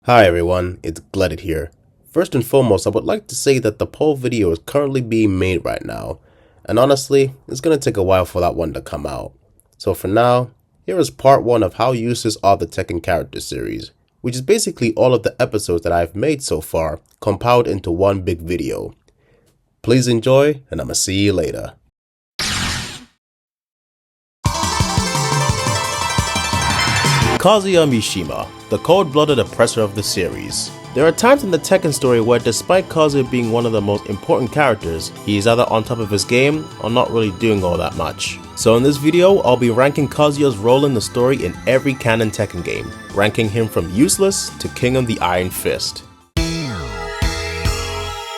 Hi everyone, it's Glutted here. First and foremost, I would like to say that the poll video is currently being made right now, and honestly, it's gonna take a while for that one to come out. So for now, here is part 1 of how useless are the Tekken character series, which is basically all of the episodes that I've made so far, compiled into one big video. Please enjoy, and I'ma see you later. Kazuya Mishima, the cold-blooded oppressor of the series. There are times in the Tekken story where despite Kazuya being one of the most important characters, he is either on top of his game or not really doing all that much. So in this video, I'll be ranking Kazuya's role in the story in every canon Tekken game, ranking him from useless to King of the Iron Fist.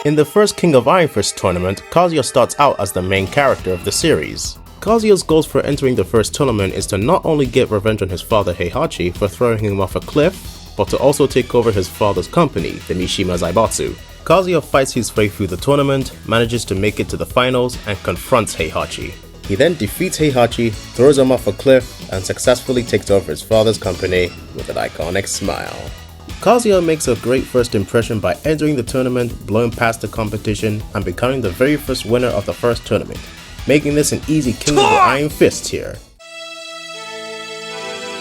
In the first King of Iron Fist tournament, Kazuya starts out as the main character of the series. Kazuya's goals for entering the first tournament is to not only get revenge on his father Heihachi for throwing him off a cliff, but to also take over his father's company, the Mishima Zaibatsu. Kazuya fights his way through the tournament, manages to make it to the finals, and confronts Heihachi. He then defeats Heihachi, throws him off a cliff, and successfully takes over his father's company with an iconic smile. Kazuya makes a great first impression by entering the tournament, blowing past the competition, and becoming the very first winner of the first tournament, making this an easy King of the Iron Fist here.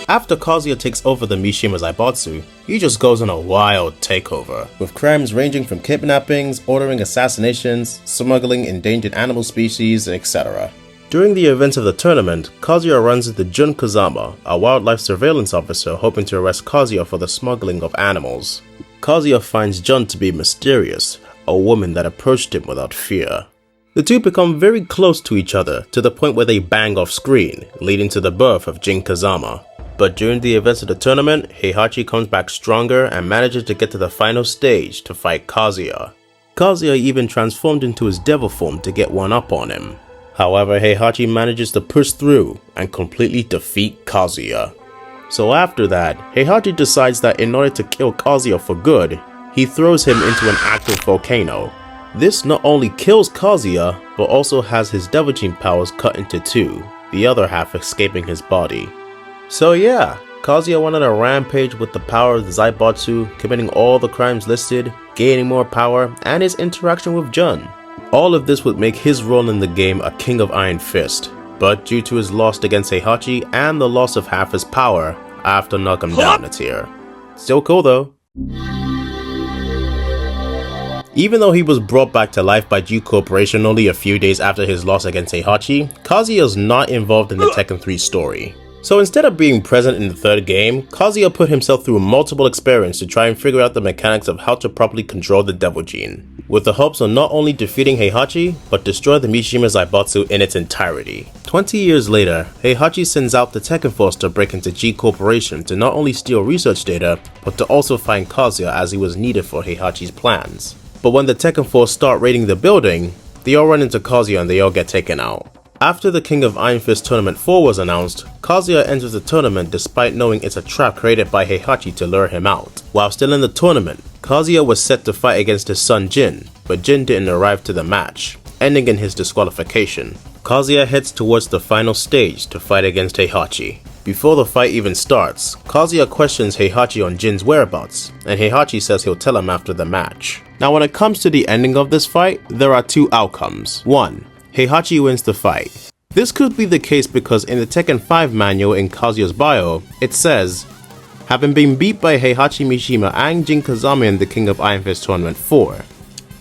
After Kazuya takes over the Mishima Zaibatsu, he just goes on a wild takeover, with crimes ranging from kidnappings, ordering assassinations, smuggling endangered animal species, etc. During the events of the tournament, Kazuya runs into Jun Kazama, a wildlife surveillance officer hoping to arrest Kazuya for the smuggling of animals. Kazuya finds Jun to be mysterious, a woman that approached him without fear. The two become very close to each other to the point where they bang off screen, leading to the birth of Jin Kazama. But during the events of the tournament, Heihachi comes back stronger and manages to get to the final stage to fight Kazuya. Kazuya even transformed into his devil form to get one up on him. However, Heihachi manages to push through and completely defeat Kazuya. So after that, Heihachi decides that in order to kill Kazuya for good, he throws him into an active volcano. This not only kills Kazuya, but also has his Devil Gene powers cut into two, the other half escaping his body. So yeah, Kazuya went on a rampage with the power of the Zaibatsu, committing all the crimes listed, gaining more power, and his interaction with Jun. All of this would make his role in the game a King of Iron Fist, but due to his loss against Heihachi and the loss of half his power, I have to knock him down a tier. Still cool though. Even though he was brought back to life by G Corporation only a few days after his loss against Heihachi, Kazuya is not involved in the Tekken 3 story. So instead of being present in the third game, Kazuya put himself through multiple experiments to try and figure out the mechanics of how to properly control the Devil Gene, with the hopes of not only defeating Heihachi, but destroy the Mishima Zaibatsu in its entirety. 20 years later, Heihachi sends out the Tekken Force to break into G Corporation to not only steal research data, but to also find Kazuya as he was needed for Heihachi's plans. But when the Tekken Force start raiding the building, they all run into Kazuya and they all get taken out. After the King of Iron Fist Tournament 4 was announced, Kazuya enters the tournament despite knowing it's a trap created by Heihachi to lure him out. While still in the tournament, Kazuya was set to fight against his son Jin, but Jin didn't arrive to the match, ending in his disqualification. Kazuya heads towards the final stage to fight against Heihachi. Before the fight even starts, Kazuya questions Heihachi on Jin's whereabouts, and Heihachi says he'll tell him after the match. Now when it comes to the ending of this fight, there are two outcomes. 1. Heihachi wins the fight. This could be the case because in the Tekken 5 manual in Kazuya's bio, it says, having been beat by Heihachi Mishima and Jin Kazama in the King of Iron Fist Tournament 4.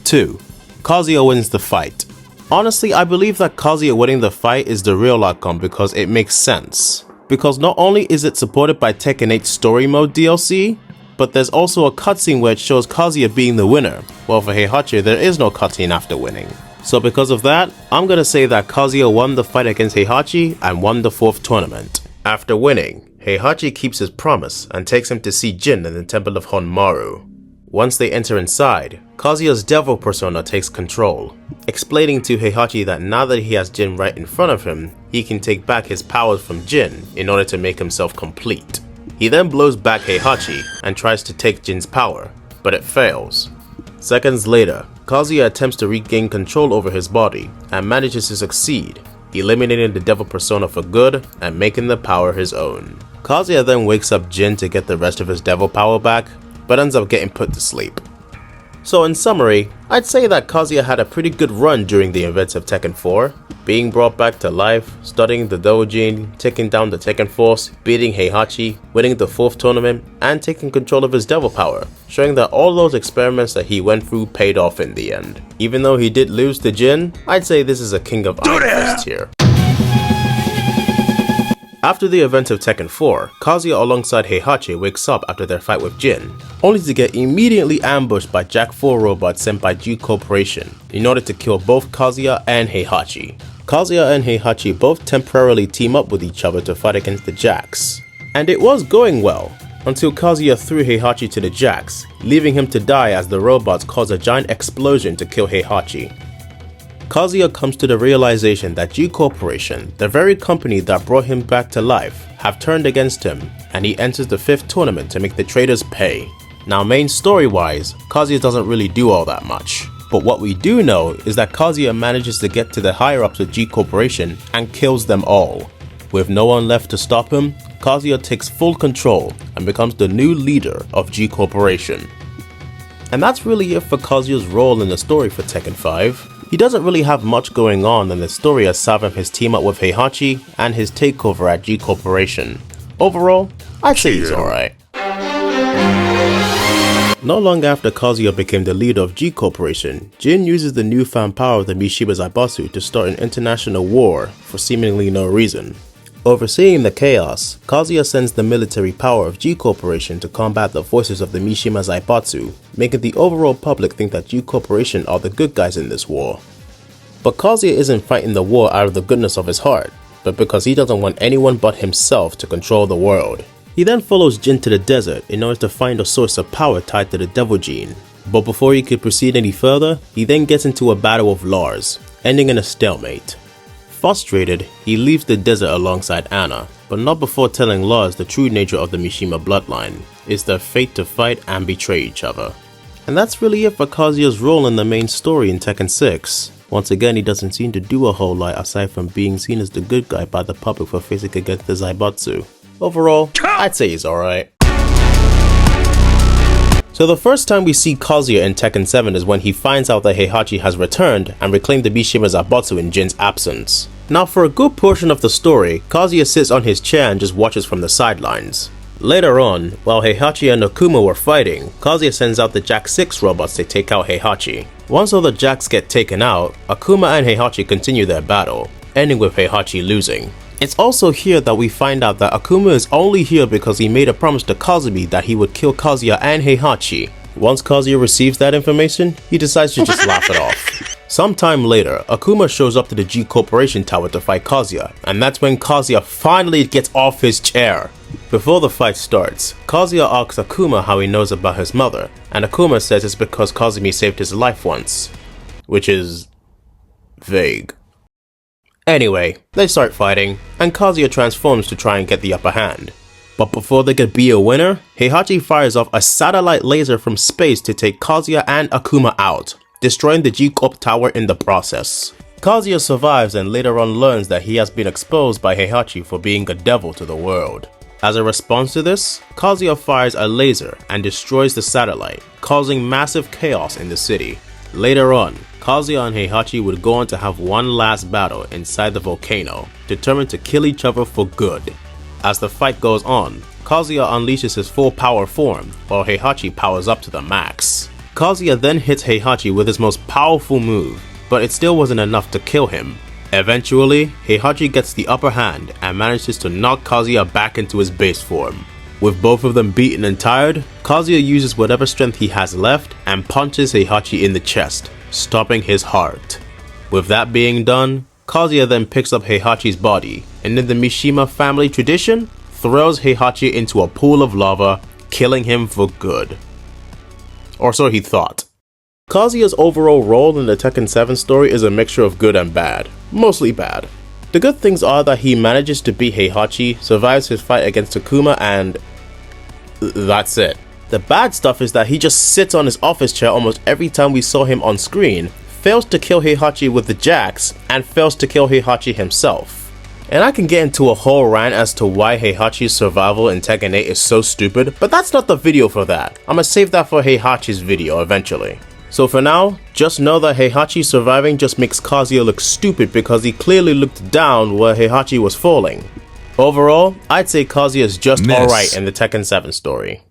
2. Kazuya wins the fight. Honestly, I believe that Kazuya winning the fight is the real outcome because it makes sense. Because not only is it supported by Tekken 8 Story Mode DLC, but there's also a cutscene where it shows Kazuya being the winner, while for Heihachi there is no cutscene after winning. So because of that, I'm gonna say that Kazuya won the fight against Heihachi and won the 4th tournament. After winning, Heihachi keeps his promise and takes him to see Jin in the Temple of Honmaru. Once they enter inside, Kazuya's devil persona takes control, explaining to Heihachi that now that he has Jin right in front of him, he can take back his powers from Jin in order to make himself complete. He then blows back Heihachi and tries to take Jin's power, but it fails. Seconds later, Kazuya attempts to regain control over his body and manages to succeed, eliminating the devil persona for good and making the power his own. Kazuya then wakes up Jin to get the rest of his devil power back, but ends up getting put to sleep. So in summary, I'd say that Kazuya had a pretty good run during the events of Tekken 4, being brought back to life, studying the Doujin, taking down the Tekken Force, beating Heihachi, winning the 4th tournament, and taking control of his devil power, showing that all those experiments that he went through paid off in the end. Even though he did lose to Jin, I'd say this is a King of Iron Fist here. After the events of Tekken 4, Kazuya alongside Heihachi wakes up after their fight with Jin, only to get immediately ambushed by Jack 4 robots sent by G Corporation in order to kill both Kazuya and Heihachi. Kazuya and Heihachi both temporarily team up with each other to fight against the Jacks. And it was going well, until Kazuya threw Heihachi to the Jacks, leaving him to die as the robots cause a giant explosion to kill Heihachi. Kazuya comes to the realization that G Corporation, the very company that brought him back to life, have turned against him, and he enters the 5th tournament to make the traitors pay. Now main story wise, Kazuya doesn't really do all that much, but what we do know is that Kazuya manages to get to the higher ups of G Corporation and kills them all. With no one left to stop him, Kazuya takes full control and becomes the new leader of G Corporation. And that's really it for Kazuya's role in the story for Tekken 5. He doesn't really have much going on in the story aside from his team up with Heihachi and his takeover at G Corporation. Overall, I'd say he's alright. Not long after Kazuya became the leader of G Corporation, Jin uses the newfound power of the Mishima Zaibatsu to start an international war for seemingly no reason. Overseeing the chaos, Kazuya sends the military power of G Corporation to combat the voices of the Mishima Zaibatsu, making the overall public think that G Corporation are the good guys in this war. But Kazuya isn't fighting the war out of the goodness of his heart, but because he doesn't want anyone but himself to control the world. He then follows Jin to the desert in order to find a source of power tied to the Devil Gene. But before he could proceed any further, he then gets into a battle with Lars, ending in a stalemate. Frustrated, he leaves the desert alongside Anna, but not before telling Lars the true nature of the Mishima bloodline. It's their fate to fight and betray each other. And that's really it for Kazuya's role in the main story in Tekken 6. Once again, he doesn't seem to do a whole lot aside from being seen as the good guy by the public for facing against the Zaibatsu. Overall, I'd say he's alright. So the first time we see Kazuya in Tekken 7 is when he finds out that Heihachi has returned and reclaimed the Mishima Zaibatsu in Jin's absence. Now for a good portion of the story, Kazuya sits on his chair and just watches from the sidelines. Later on, while Heihachi and Akuma were fighting, Kazuya sends out the Jack 6 robots to take out Heihachi. Once all the Jacks get taken out, Akuma and Heihachi continue their battle, ending with Heihachi losing. It's also here that we find out that Akuma is only here because he made a promise to Kazumi that he would kill Kazuya and Heihachi. Once Kazuya receives that information, he decides to just laugh it off. Sometime later, Akuma shows up to the G Corporation tower to fight Kazuya, and that's when Kazuya finally gets off his chair. Before the fight starts, Kazuya asks Akuma how he knows about his mother, and Akuma says it's because Kazumi saved his life once. Which is vague. Anyway, they start fighting, and Kazuya transforms to try and get the upper hand. But before they could be a winner, Heihachi fires off a satellite laser from space to take Kazuya and Akuma out, destroying the G-Corp tower in the process. Kazuya survives and later on learns that he has been exposed by Heihachi for being a devil to the world. As a response to this, Kazuya fires a laser and destroys the satellite, causing massive chaos in the city. Later on, Kazuya and Heihachi would go on to have one last battle inside the volcano, determined to kill each other for good. As the fight goes on, Kazuya unleashes his full power form, while Heihachi powers up to the max. Kazuya then hits Heihachi with his most powerful move, but it still wasn't enough to kill him. Eventually, Heihachi gets the upper hand and manages to knock Kazuya back into his base form. With both of them beaten and tired, Kazuya uses whatever strength he has left and punches Heihachi in the chest, stopping his heart. With that being done, Kazuya then picks up Heihachi's body, and in the Mishima family tradition, throws Heihachi into a pool of lava, killing him for good. Or so he thought. Kazuya's overall role in the Tekken 7 story is a mixture of good and bad, mostly bad. The good things are that he manages to beat Heihachi, survives his fight against Akuma, and that's it. The bad stuff is that he just sits on his office chair almost every time we saw him on screen, fails to kill Heihachi with the Jacks, and fails to kill Heihachi himself. And I can get into a whole rant as to why Heihachi's survival in Tekken 8 is so stupid, but that's not the video for that. I'ma save that for Heihachi's video eventually. So for now, just know that Heihachi surviving just makes Kazuya look stupid because he clearly looked down where Heihachi was falling. Overall, I'd say Kazuya is just alright in the Tekken 7 story.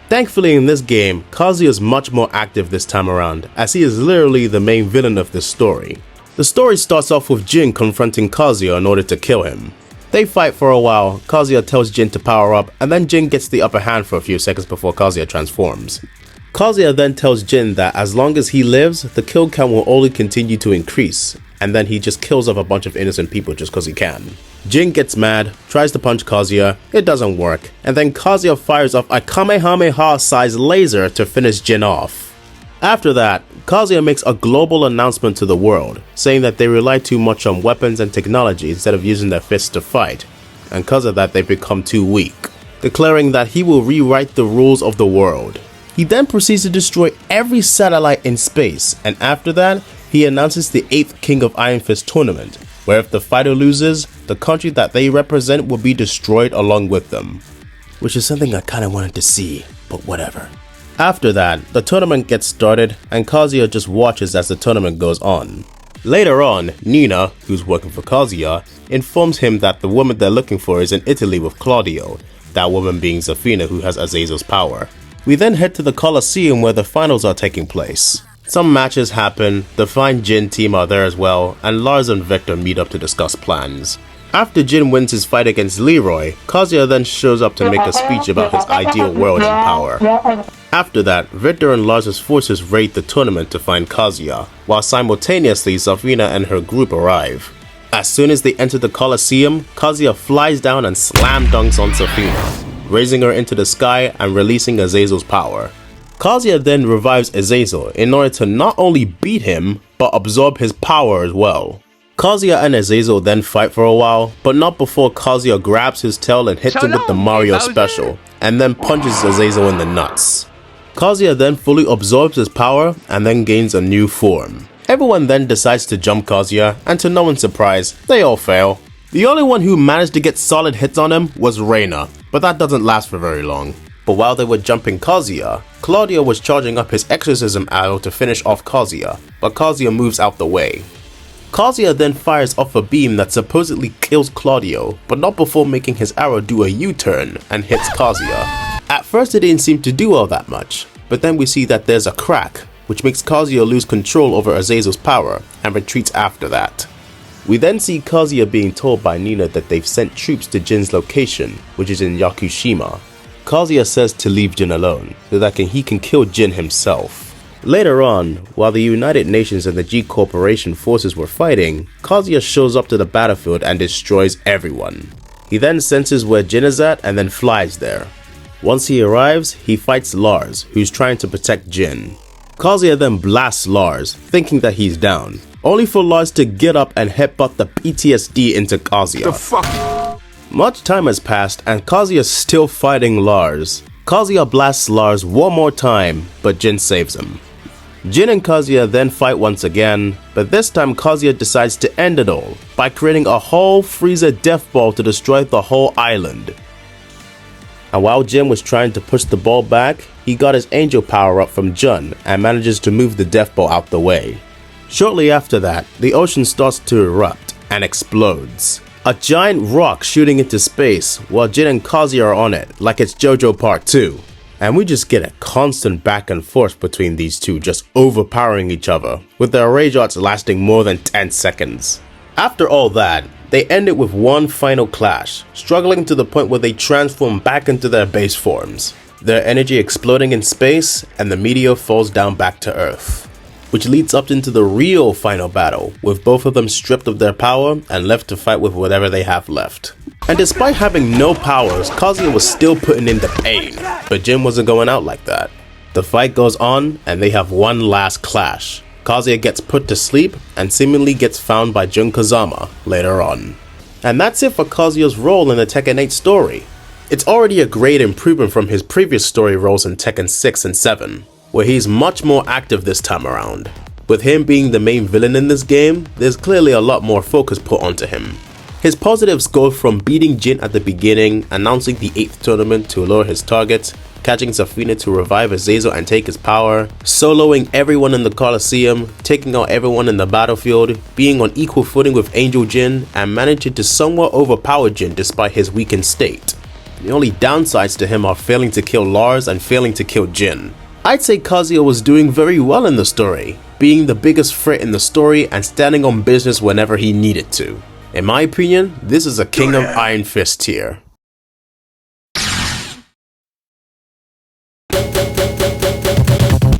Thankfully in this game, Kazuya is much more active this time around, as he is literally the main villain of this story. The story starts off with Jin confronting Kazuya in order to kill him. They fight for a while, Kazuya tells Jin to power up, and then Jin gets the upper hand for a few seconds before Kazuya transforms. Kazuya then tells Jin that as long as he lives, the kill count will only continue to increase, and then he just kills off a bunch of innocent people just cause he can. Jin gets mad, tries to punch Kazuya, it doesn't work, and then Kazuya fires off a Kamehameha-sized laser to finish Jin off. After that, Kazuya makes a global announcement to the world, saying that they rely too much on weapons and technology instead of using their fists to fight, and because of that they become too weak, declaring that he will rewrite the rules of the world. He then proceeds to destroy every satellite in space, and after that, he announces the 8th King of Iron Fist tournament, where if the fighter loses, the country that they represent will be destroyed along with them. Which is something I kinda wanted to see, but whatever. After that, the tournament gets started, and Kazuya just watches as the tournament goes on. Later on, Nina, who's working for Kazuya, informs him that the woman they're looking for is in Italy with Claudio, that woman being Zafina who has Azazel's power. We then head to the Colosseum where the finals are taking place. Some matches happen, the Fine Jin team are there as well, and Lars and Victor meet up to discuss plans. After Jin wins his fight against Leroy, Kazuya then shows up to make a speech about his ideal world and power. After that, Victor and Lars' forces raid the tournament to find Kazuya, while simultaneously Zafina and her group arrive. As soon as they enter the Colosseum, Kazuya flies down and slam dunks on Zafina, raising her into the sky and releasing Azazel's power. Kazuya then revives Azazel in order to not only beat him, but absorb his power as well. Kazuya and Azazel then fight for a while, but not before Kazuya grabs his tail and hits him with the Mario special, and then punches Azazel in the nuts. Kazuya then fully absorbs his power and then gains a new form. Everyone then decides to jump Kazuya, and to no one's surprise, they all fail. The only one who managed to get solid hits on him was Reina, but that doesn't last for very long. But while they were jumping Kazuya, Claudio was charging up his exorcism arrow to finish off Kazuya, but Kazuya moves out the way. Kazuya then fires off a beam that supposedly kills Claudio, but not before making his arrow do a U-turn and hits Kazuya. At first it didn't seem to do all that much, but then we see that there's a crack, which makes Kazuya lose control over Azazel's power and retreats after that. We then see Kazuya being told by Nina that they've sent troops to Jin's location, which is in Yakushima. Kazuya says to leave Jin alone, so that he can kill Jin himself. Later on, while the United Nations and the G Corporation forces were fighting, Kazuya shows up to the battlefield and destroys everyone. He then senses where Jin is at and then flies there. Once he arrives, he fights Lars, who's trying to protect Jin. Kazuya then blasts Lars, thinking that he's down, only for Lars to get up and headbutt the PTSD into Kazuya. Much time has passed and Kazuya is still fighting Lars. Kazuya blasts Lars one more time, but Jin saves him. Jin and Kazuya then fight once again, but this time Kazuya decides to end it all by creating a whole Frieza death ball to destroy the whole island. And while Jin was trying to push the ball back, he got his angel power up from Jun and manages to move the death ball out the way. Shortly after that, the ocean starts to erupt and explodes. A giant rock shooting into space while Jin and Kazuya are on it, like it's JoJo Part 2. And we just get a constant back and forth between these two, just overpowering each other, with their rage arts lasting more than 10 seconds. After all that, they end it with one final clash, struggling to the point where they transform back into their base forms, their energy exploding in space, and the meteor falls down back to Earth. Which leads up into the real final battle, with both of them stripped of their power and left to fight with whatever they have left. And despite having no powers, Kazuya was still putting in the pain, but Jin wasn't going out like that. The fight goes on and they have one last clash. Kazuya gets put to sleep and seemingly gets found by Jun Kazama later on. And that's it for Kazuya's role in the Tekken 8 story. It's already a great improvement from his previous story roles in Tekken 6 and 7. Where he's much more active this time around. With him being the main villain in this game, there's clearly a lot more focus put onto him. His positives go from beating Jin at the beginning, announcing the 8th tournament to lure his target, catching Zafina to revive Azazel and take his power, soloing everyone in the Colosseum, taking out everyone in the battlefield, being on equal footing with Angel Jin, and managing to somewhat overpower Jin despite his weakened state. The only downsides to him are failing to kill Lars and failing to kill Jin. I'd say Kazuya was doing very well in the story, being the biggest threat in the story and standing on business whenever he needed to. In my opinion, this is a King of Iron Fist tier.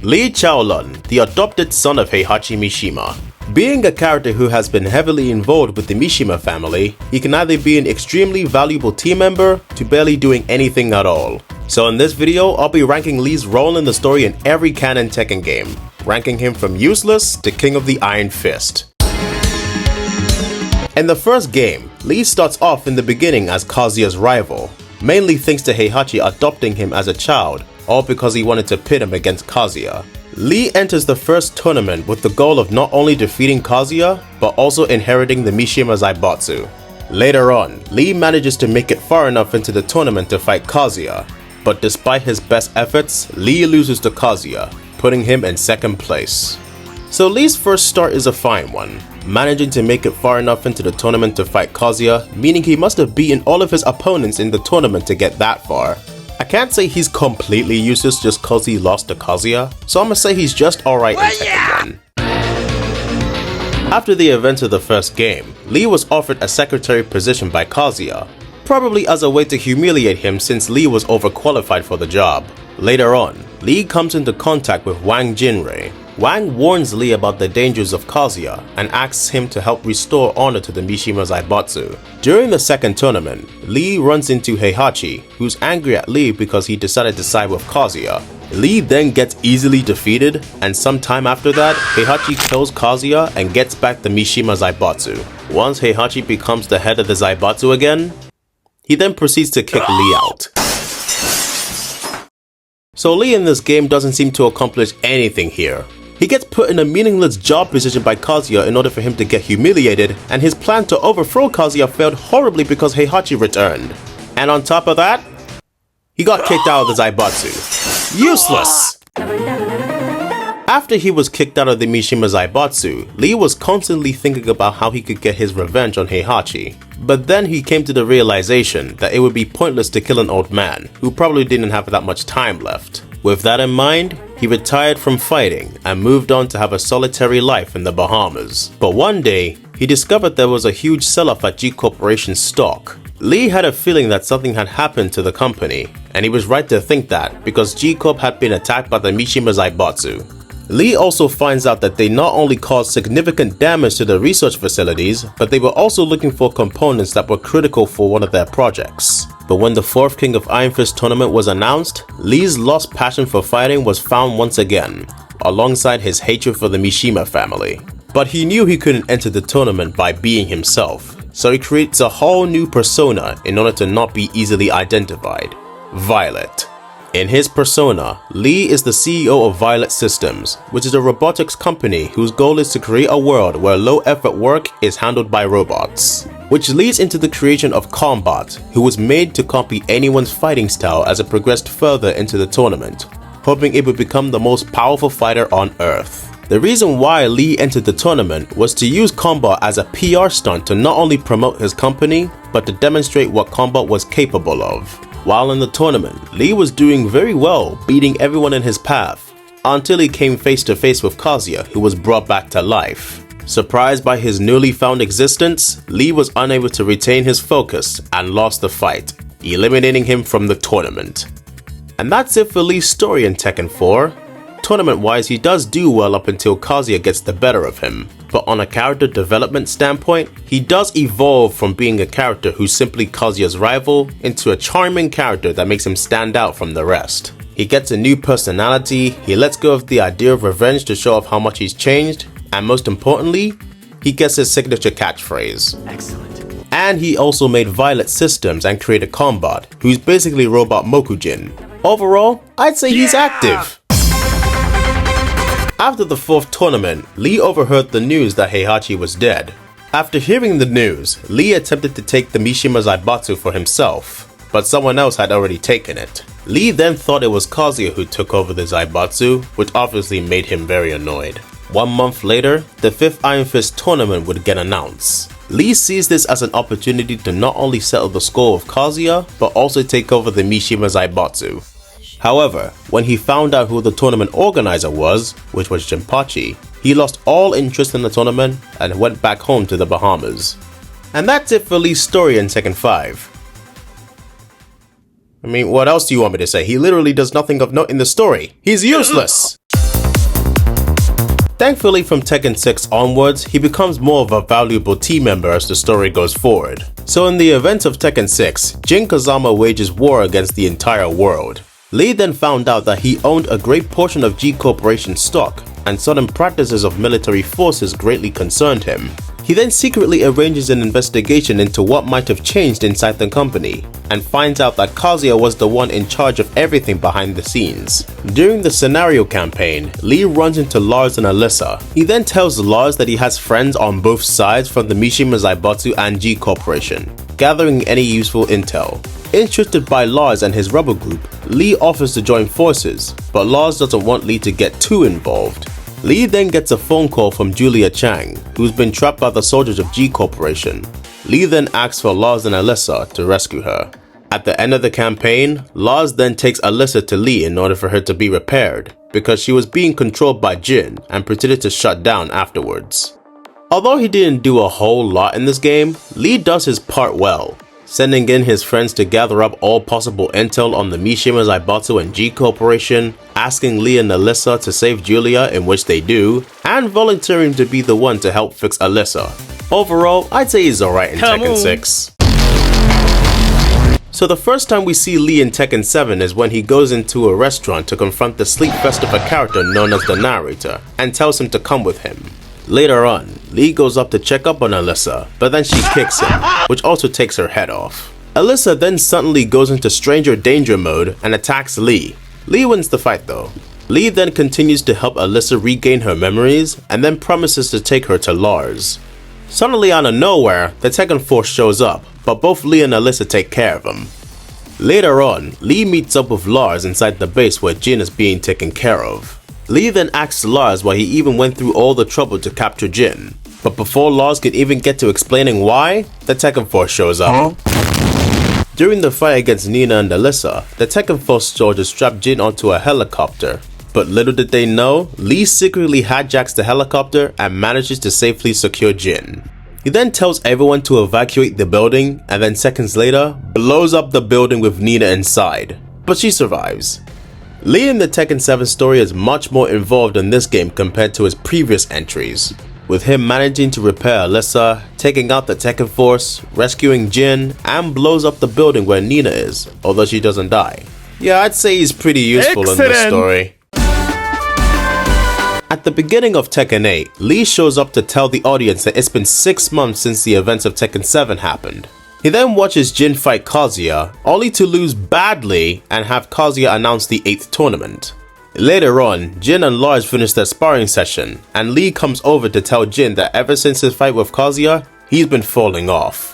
Lee Chaolun, the adopted son of Heihachi Mishima. Being a character who has been heavily involved with the Mishima family, he can either be an extremely valuable team member to barely doing anything at all. So in this video, I'll be ranking Lee's role in the story in every canon Tekken game, ranking him from useless to King of the Iron Fist. In the first game, Lee starts off in the beginning as Kazuya's rival, mainly thanks to Heihachi adopting him as a child, all because he wanted to pit him against Kazuya. Lee enters the first tournament with the goal of not only defeating Kazuya, but also inheriting the Mishima Zaibatsu. Later on, Lee manages to make it far enough into the tournament to fight Kazuya, but despite his best efforts, Lee loses to Kazuya, putting him in second place. So Lee's first start is a fine one, managing to make it far enough into the tournament to fight Kazuya, meaning he must have beaten all of his opponents in the tournament to get that far. I can't say he's completely useless just cause he lost to Kazuya, so I'ma say he's just alright in Tekken 1. After the events of the first game, Lee was offered a secretary position by Kazuya, probably as a way to humiliate him since Lee was overqualified for the job. Later on, Lee comes into contact with Wang Jinrei. Wang warns Lee about the dangers of Kazuya and asks him to help restore honor to the Mishima Zaibatsu. During the second tournament, Lee runs into Heihachi, who's angry at Lee because he decided to side with Kazuya. Lee then gets easily defeated, and sometime after that, Heihachi kills Kazuya and gets back the Mishima Zaibatsu. Once Heihachi becomes the head of the Zaibatsu again, he then proceeds to kick Lee out. So Lee in this game doesn't seem to accomplish anything here. He gets put in a meaningless job position by Kazuya in order for him to get humiliated, and his plan to overthrow Kazuya failed horribly because Heihachi returned. And on top of that, he got kicked out of the Zaibatsu. Useless! After he was kicked out of the Mishima Zaibatsu, Lee was constantly thinking about how he could get his revenge on Heihachi. But then he came to the realization that it would be pointless to kill an old man, who probably didn't have that much time left. With that in mind, he retired from fighting and moved on to have a solitary life in the Bahamas. But one day, he discovered there was a huge sell-off at G Corporation's stock. Lee had a feeling that something had happened to the company, and he was right to think that because G Corp had been attacked by the Mishima Zaibatsu. Lee also finds out that they not only caused significant damage to the research facilities, but they were also looking for components that were critical for one of their projects. But when the 4th King of Iron Fist tournament was announced, Lee's lost passion for fighting was found once again, alongside his hatred for the Mishima family. But he knew he couldn't enter the tournament by being himself, so he creates a whole new persona in order to not be easily identified: Violet. In his persona, Lee is the CEO of Violet Systems, which is a robotics company whose goal is to create a world where low-effort work is handled by robots. Which leads into the creation of Combat, who was made to copy anyone's fighting style as it progressed further into the tournament, hoping it would become the most powerful fighter on Earth. The reason why Lee entered the tournament was to use Combat as a PR stunt to not only promote his company, but to demonstrate what Combat was capable of. While in the tournament, Lee was doing very well, beating everyone in his path, until he came face to face with Kazuya, who was brought back to life. Surprised by his newly found existence, Lee was unable to retain his focus and lost the fight, eliminating him from the tournament. And that's it for Lee's story in Tekken 4. Tournament-wise, he does do well up until Kazuya gets the better of him, but on a character development standpoint, he does evolve from being a character who's simply Kazuya's rival into a charming character that makes him stand out from the rest. He gets a new personality, he lets go of the idea of revenge to show off how much he's changed, and most importantly, he gets his signature catchphrase. Excellent. And he also made Violet Systems and created Combat, who's basically Robot Mokujin. Overall, I'd say he's active. After the 4th tournament, Lee overheard the news that Heihachi was dead. After hearing the news, Lee attempted to take the Mishima Zaibatsu for himself, but someone else had already taken it. Lee then thought it was Kazuya who took over the Zaibatsu, which obviously made him very annoyed. 1 month later, the 5th Iron Fist tournament would get announced. Lee sees this as an opportunity to not only settle the score with Kazuya, but also take over the Mishima Zaibatsu. However, when he found out who the tournament organizer was, which was Jinpachi, he lost all interest in the tournament and went back home to the Bahamas. And that's it for Lee's story in Tekken 5. I mean, what else do you want me to say? He literally does nothing of note in the story. He's useless! Thankfully, from Tekken 6 onwards, he becomes more of a valuable team member as the story goes forward. So in the events of Tekken 6, Jin Kazama wages war against the entire world. Lee then found out that he owned a great portion of G Corporation stock, and sudden practices of military forces greatly concerned him. He then secretly arranges an investigation into what might have changed inside the company, and finds out that Kazuya was the one in charge of everything behind the scenes. During the scenario campaign, Lee runs into Lars and Alyssa. He then tells Lars that he has friends on both sides from the Mishima Zaibatsu and G Corporation, gathering any useful intel. Interested by Lars and his rebel group, Lee offers to join forces, but Lars doesn't want Lee to get too involved. Lee then gets a phone call from Julia Chang, who's been trapped by the soldiers of G Corporation. Lee then asks for Lars and Alyssa to rescue her. At the end of the campaign, Lars then takes Alyssa to Lee in order for her to be repaired, because she was being controlled by Jin and pretended to shut down afterwards. Although he didn't do a whole lot in this game, Lee does his part well, sending in his friends to gather up all possible intel on the Mishima Zaibatsu and G Corporation, asking Lee and Alyssa to save Julia, in which they do, and volunteering to be the one to help fix Alyssa. Overall, I'd say he's alright in Tekken 6. So the first time we see Lee in Tekken 7 is when he goes into a restaurant to confront the sleep fest of a character known as the narrator, and tells him to come with him. Later on, Lee goes up to check up on Alyssa, but then she kicks him, which also takes her head off. Alyssa then suddenly goes into stranger danger mode and attacks Lee. Lee wins the fight though. Lee then continues to help Alyssa regain her memories and then promises to take her to Lars. Suddenly out of nowhere, the Tekken Force shows up, but both Lee and Alyssa take care of him. Later on, Lee meets up with Lars inside the base where Jin is being taken care of. Lee then asks Lars why he even went through all the trouble to capture Jin, but before Lars could even get to explaining why, the Tekken Force shows up. During the fight against Nina and Alyssa, the Tekken Force soldiers strapped Jin onto a helicopter, but little did they know, Lee secretly hijacks the helicopter and manages to safely secure Jin. He then tells everyone to evacuate the building and then seconds later, blows up the building with Nina inside, but she survives. Lee in the Tekken 7 story is much more involved in this game compared to his previous entries, with him managing to repair Alyssa, taking out the Tekken Force, rescuing Jin, and blows up the building where Nina is, although she doesn't die. Yeah, I'd say he's pretty useful in this story. At the beginning of Tekken 8, Lee shows up to tell the audience that it's been 6 months since the events of Tekken 7 happened. He then watches Jin fight Kazuya, only to lose badly and have Kazuya announce the 8th tournament. Later on, Jin and Lars finish their sparring session, and Lee comes over to tell Jin that ever since his fight with Kazuya, he's been falling off.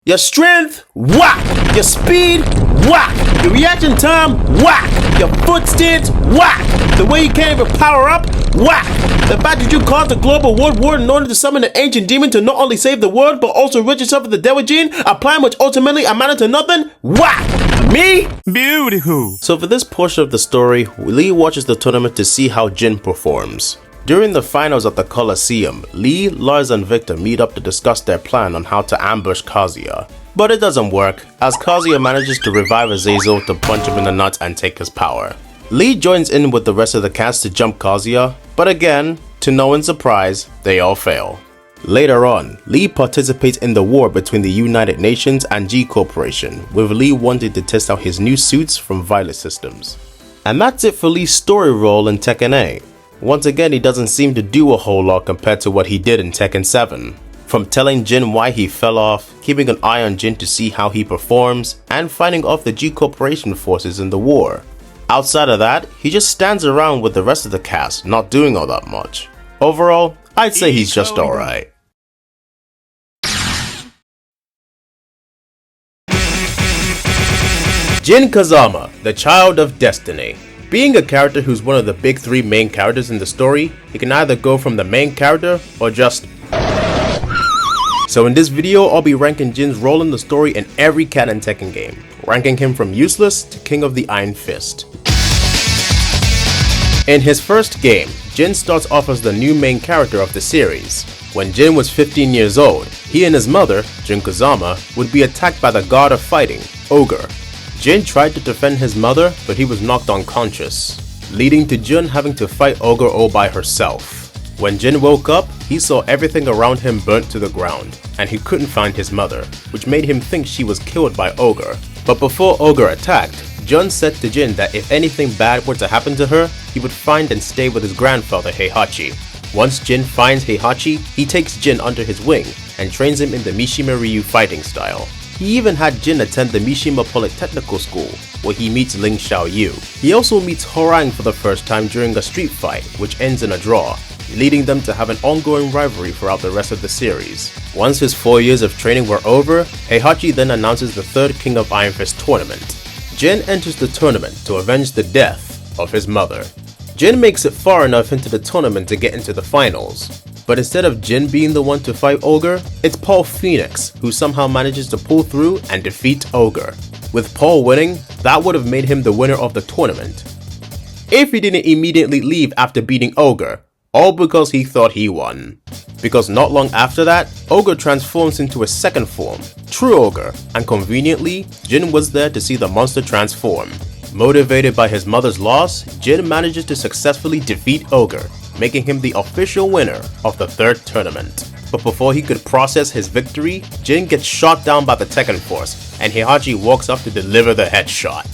Your strength, whack! Your speed, whack! Your reaction time, whack! Your foot stance, whack! The way you can't even power up, whack! The fact that you caused a global world war in order to summon an ancient demon to not only save the world, but also rid yourself of the devil gene, a plan which ultimately amounted to nothing, whack! Me? Beautiful! So for this portion of the story, Lee watches the tournament to see how Jin performs. During the finals at the Coliseum, Lee, Lars and Victor meet up to discuss their plan on how to ambush Kazuya. But it doesn't work, as Kazuya manages to revive Azazel to punch him in the nuts and take his power. Lee joins in with the rest of the cast to jump Kazuya, but again, to no one's surprise, they all fail. Later on, Lee participates in the war between the United Nations and G Corporation, with Lee wanting to test out his new suits from Violet Systems. And that's it for Lee's story role in Tekken 8. Once again, he doesn't seem to do a whole lot compared to what he did in Tekken 7. From telling Jin why he fell off, keeping an eye on Jin to see how he performs, and fighting off the G Corporation forces in the war. Outside of that, he just stands around with the rest of the cast, not doing all that much. Overall, I'd say he's just alright. Jin Kazama, the Child of Destiny. Being a character who's one of the big three main characters in the story, he can either go from the main character or just... So in this video, I'll be ranking Jin's role in the story in every Cat and Tekken game, ranking him from useless to King of the Iron Fist. In his first game, Jin starts off as the new main character of the series. When Jin was 15 years old, he and his mother, Jin Kazama, would be attacked by the god of fighting, Ogre. Jin tried to defend his mother, but he was knocked unconscious, leading to Jin having to fight Ogre all by herself. When Jin woke up, he saw everything around him burnt to the ground, and he couldn't find his mother, which made him think she was killed by Ogre. But before Ogre attacked, Jin said to Jin that if anything bad were to happen to her, he would find and stay with his grandfather Heihachi. Once Jin finds Heihachi, he takes Jin under his wing and trains him in the Mishima Ryu fighting style. He even had Jin attend the Mishima Polytechnical School, where he meets Ling Xiaoyu. He also meets Horang for the first time during a street fight, which ends in a draw, leading them to have an ongoing rivalry throughout the rest of the series. Once his 4 years of training were over, Heihachi then announces the third King of Iron Fist tournament. Jin enters the tournament to avenge the death of his mother. Jin makes it far enough into the tournament to get into the finals, but instead of Jin being the one to fight Ogre, it's Paul Phoenix who somehow manages to pull through and defeat Ogre. With Paul winning, that would have made him the winner of the tournament, if he didn't immediately leave after beating Ogre, all because he thought he won. Because not long after that, Ogre transforms into a second form, True Ogre, and conveniently, Jin was there to see the monster transform. Motivated by his mother's loss, Jin manages to successfully defeat Ogre, making him the official winner of the third tournament. But before he could process his victory, Jin gets shot down by the Tekken Force, and Heihachi walks up to deliver the headshot.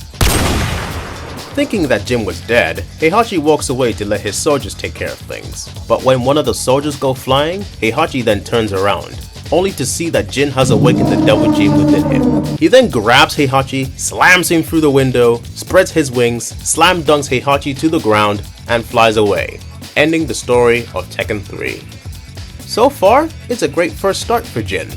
Thinking that Jin was dead, Heihachi walks away to let his soldiers take care of things. But when one of the soldiers go flying, Heihachi then turns around, only to see that Jin has awakened the devil gene within him. He then grabs Heihachi, slams him through the window, spreads his wings, slam dunks Heihachi to the ground, and flies away, ending the story of Tekken 3. So far, it's a great first start for Jin.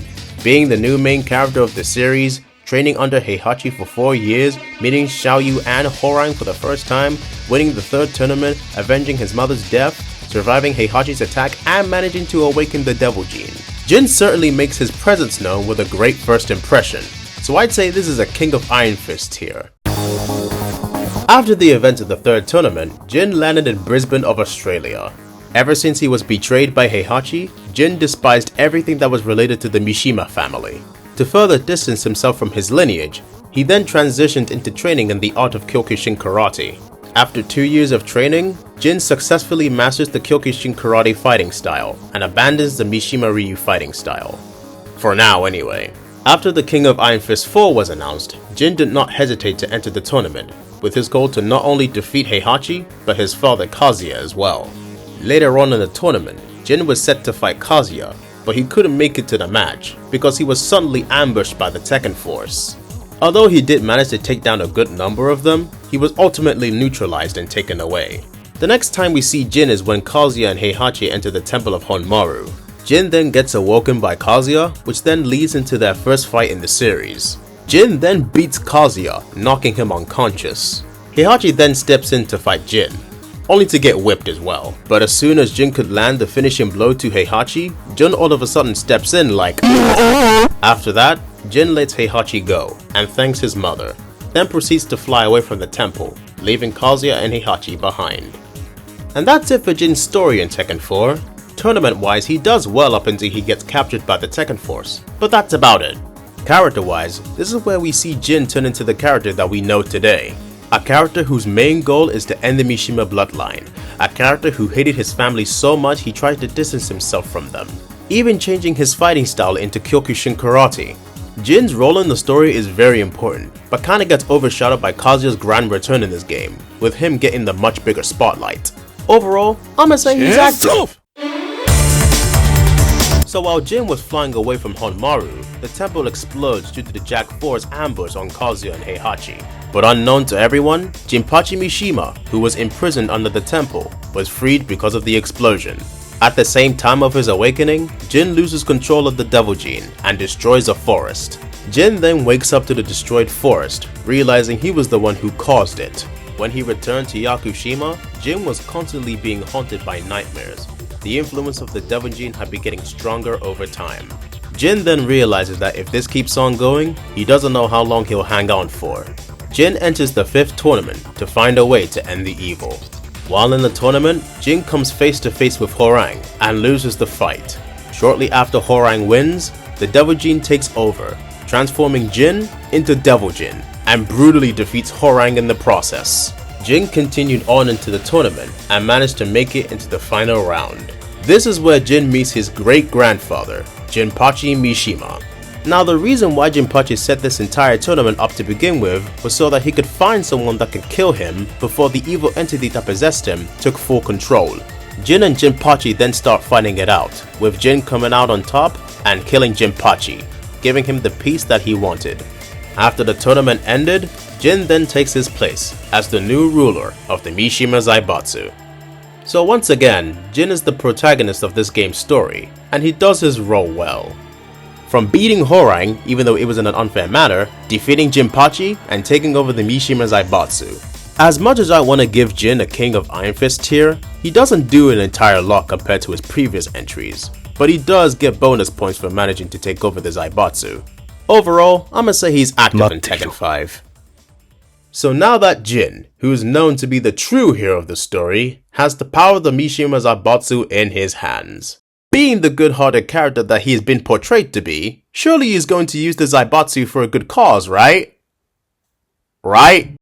Being the new main character of the series, training under Heihachi for 4 years, meeting Xiaoyu and Horang for the first time, winning the third tournament, avenging his mother's death, surviving Heihachi's attack, and managing to awaken the devil gene. Jin certainly makes his presence known with a great first impression, so I'd say this is a King of Iron Fist here. After the events of the third tournament, Jin landed in Brisbane of Australia. Ever since he was betrayed by Heihachi, Jin despised everything that was related to the Mishima family. To further distance himself from his lineage, he then transitioned into training in the art of Kyokushin Karate. After 2 years of training, Jin successfully masters the Kyokushin Karate fighting style and abandons the Mishima Ryu fighting style. For now anyway. After the King of Iron Fist 4 was announced, Jin did not hesitate to enter the tournament, with his goal to not only defeat Heihachi, but his father Kazuya as well. Later on in the tournament, Jin was set to fight Kazuya, but he couldn't make it to the match because he was suddenly ambushed by the Tekken Force. Although he did manage to take down a good number of them, he was ultimately neutralized and taken away. The next time we see Jin is when Kazuya and Heihachi enter the Temple of Honmaru. Jin then gets awoken by Kazuya, which then leads into their first fight in the series. Jin then beats Kazuya, knocking him unconscious. Heihachi then steps in to fight Jin, only to get whipped as well. But as soon as Jin could land the finishing blow to Heihachi, Jin all of a sudden steps in like After that, Jin lets Heihachi go and thanks his mother, then proceeds to fly away from the temple, leaving Kazuya and Heihachi behind. And that's it for Jin's story in Tekken 4. Tournament wise, he does well up until he gets captured by the Tekken Force, but that's about it. Character wise, this is where we see Jin turn into the character that we know today. A character whose main goal is to end the Mishima bloodline. A character who hated his family so much he tried to distance himself from them, even changing his fighting style into Kyokushin Karate. Jin's role in the story is very important, but kinda gets overshadowed by Kazuya's grand return in this game, with him getting the much bigger spotlight. Overall, I'ma say he's active. So while Jin was flying away from Honmaru, the temple explodes due to the Jack 4's ambush on Kazuya and Heihachi. But unknown to everyone, Jinpachi Mishima, who was imprisoned under the temple, was freed because of the explosion. At the same time of his awakening, Jin loses control of the Devil Gene and destroys a forest. Jin then wakes up to the destroyed forest, realizing he was the one who caused it. When he returned to Yakushima, Jin was constantly being haunted by nightmares. The influence of the Devil Gene had been getting stronger over time. Jin then realizes that if this keeps on going, he doesn't know how long he'll hang on for. Jin enters the 5th tournament to find a way to end the evil. While in the tournament, Jin comes face to face with Hwoarang and loses the fight. Shortly after Hwoarang wins, the Devil Gene takes over, transforming Jin into Devil Jin, and brutally defeats Hwoarang in the process. Jin continued on into the tournament and managed to make it into the final round. This is where Jin meets his great-grandfather, Jinpachi Mishima. Now the reason why Jinpachi set this entire tournament up to begin with was so that he could find someone that could kill him before the evil entity that possessed him took full control. Jin and Jinpachi then start fighting it out, with Jin coming out on top and killing Jinpachi, giving him the peace that he wanted. After the tournament ended, Jin then takes his place as the new ruler of the Mishima Zaibatsu. So once again, Jin is the protagonist of this game's story, and he does his role well. From beating Hwoarang, even though it was in an unfair manner, defeating Jinpachi, and taking over the Mishima Zaibatsu. As much as I want to give Jin a King of Iron Fist tier, he doesn't do an entire lot compared to his previous entries, but he does get bonus points for managing to take over the Zaibatsu. Overall, I'ma say he's active in Tekken 5. So now that Jin, who is known to be the true hero of the story, has the power of the Mishima Zaibatsu in his hands. Being the good-hearted character that he has been portrayed to be, surely he's going to use the Zaibatsu for a good cause, right? Right?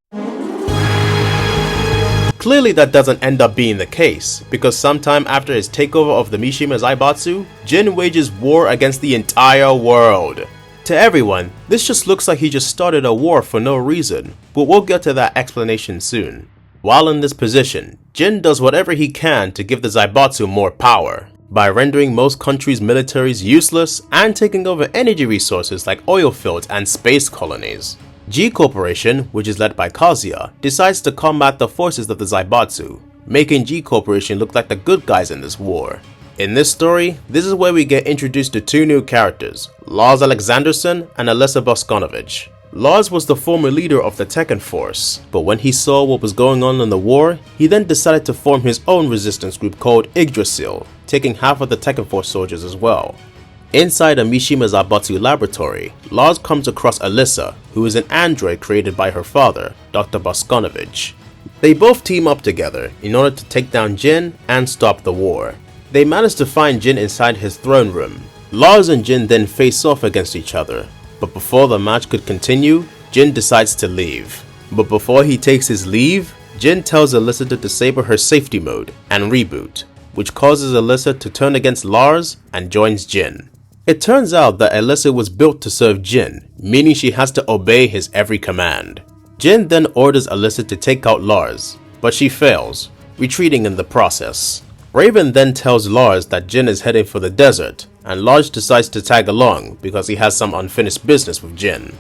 Clearly that doesn't end up being the case, because sometime after his takeover of the Mishima Zaibatsu, Jin wages war against the entire world. To everyone, this just looks like he just started a war for no reason, but we'll get to that explanation soon. While in this position, Jin does whatever he can to give the Zaibatsu more power, by rendering most countries' militaries useless and taking over energy resources like oil fields and space colonies. G Corporation, which is led by Kazuya, decides to combat the forces of the Zaibatsu, making G Corporation look like the good guys in this war. In this story, this is where we get introduced to two new characters, Lars Alexanderson and Alessa Boskonovich. Lars was the former leader of the Tekken force, but when he saw what was going on in the war, he then decided to form his own resistance group called Yggdrasil, taking half of the Tekken force soldiers as well. Inside a Mishima Zaibatsu laboratory, Lars comes across Alessa, who is an android created by her father, Dr. Boskonovich. They both team up together in order to take down Jin and stop the war. They manage to find Jin inside his throne room. Lars and Jin then face off against each other, but before the match could continue, Jin decides to leave. But before he takes his leave, Jin tells Alessa to disable her safety mode and reboot, which causes Alessa to turn against Lars and joins Jin. It turns out that Alessa was built to serve Jin, meaning she has to obey his every command. Jin then orders Alessa to take out Lars, but she fails, retreating in the process. Raven then tells Lars that Jin is heading for the desert, and Lars decides to tag along because he has some unfinished business with Jin.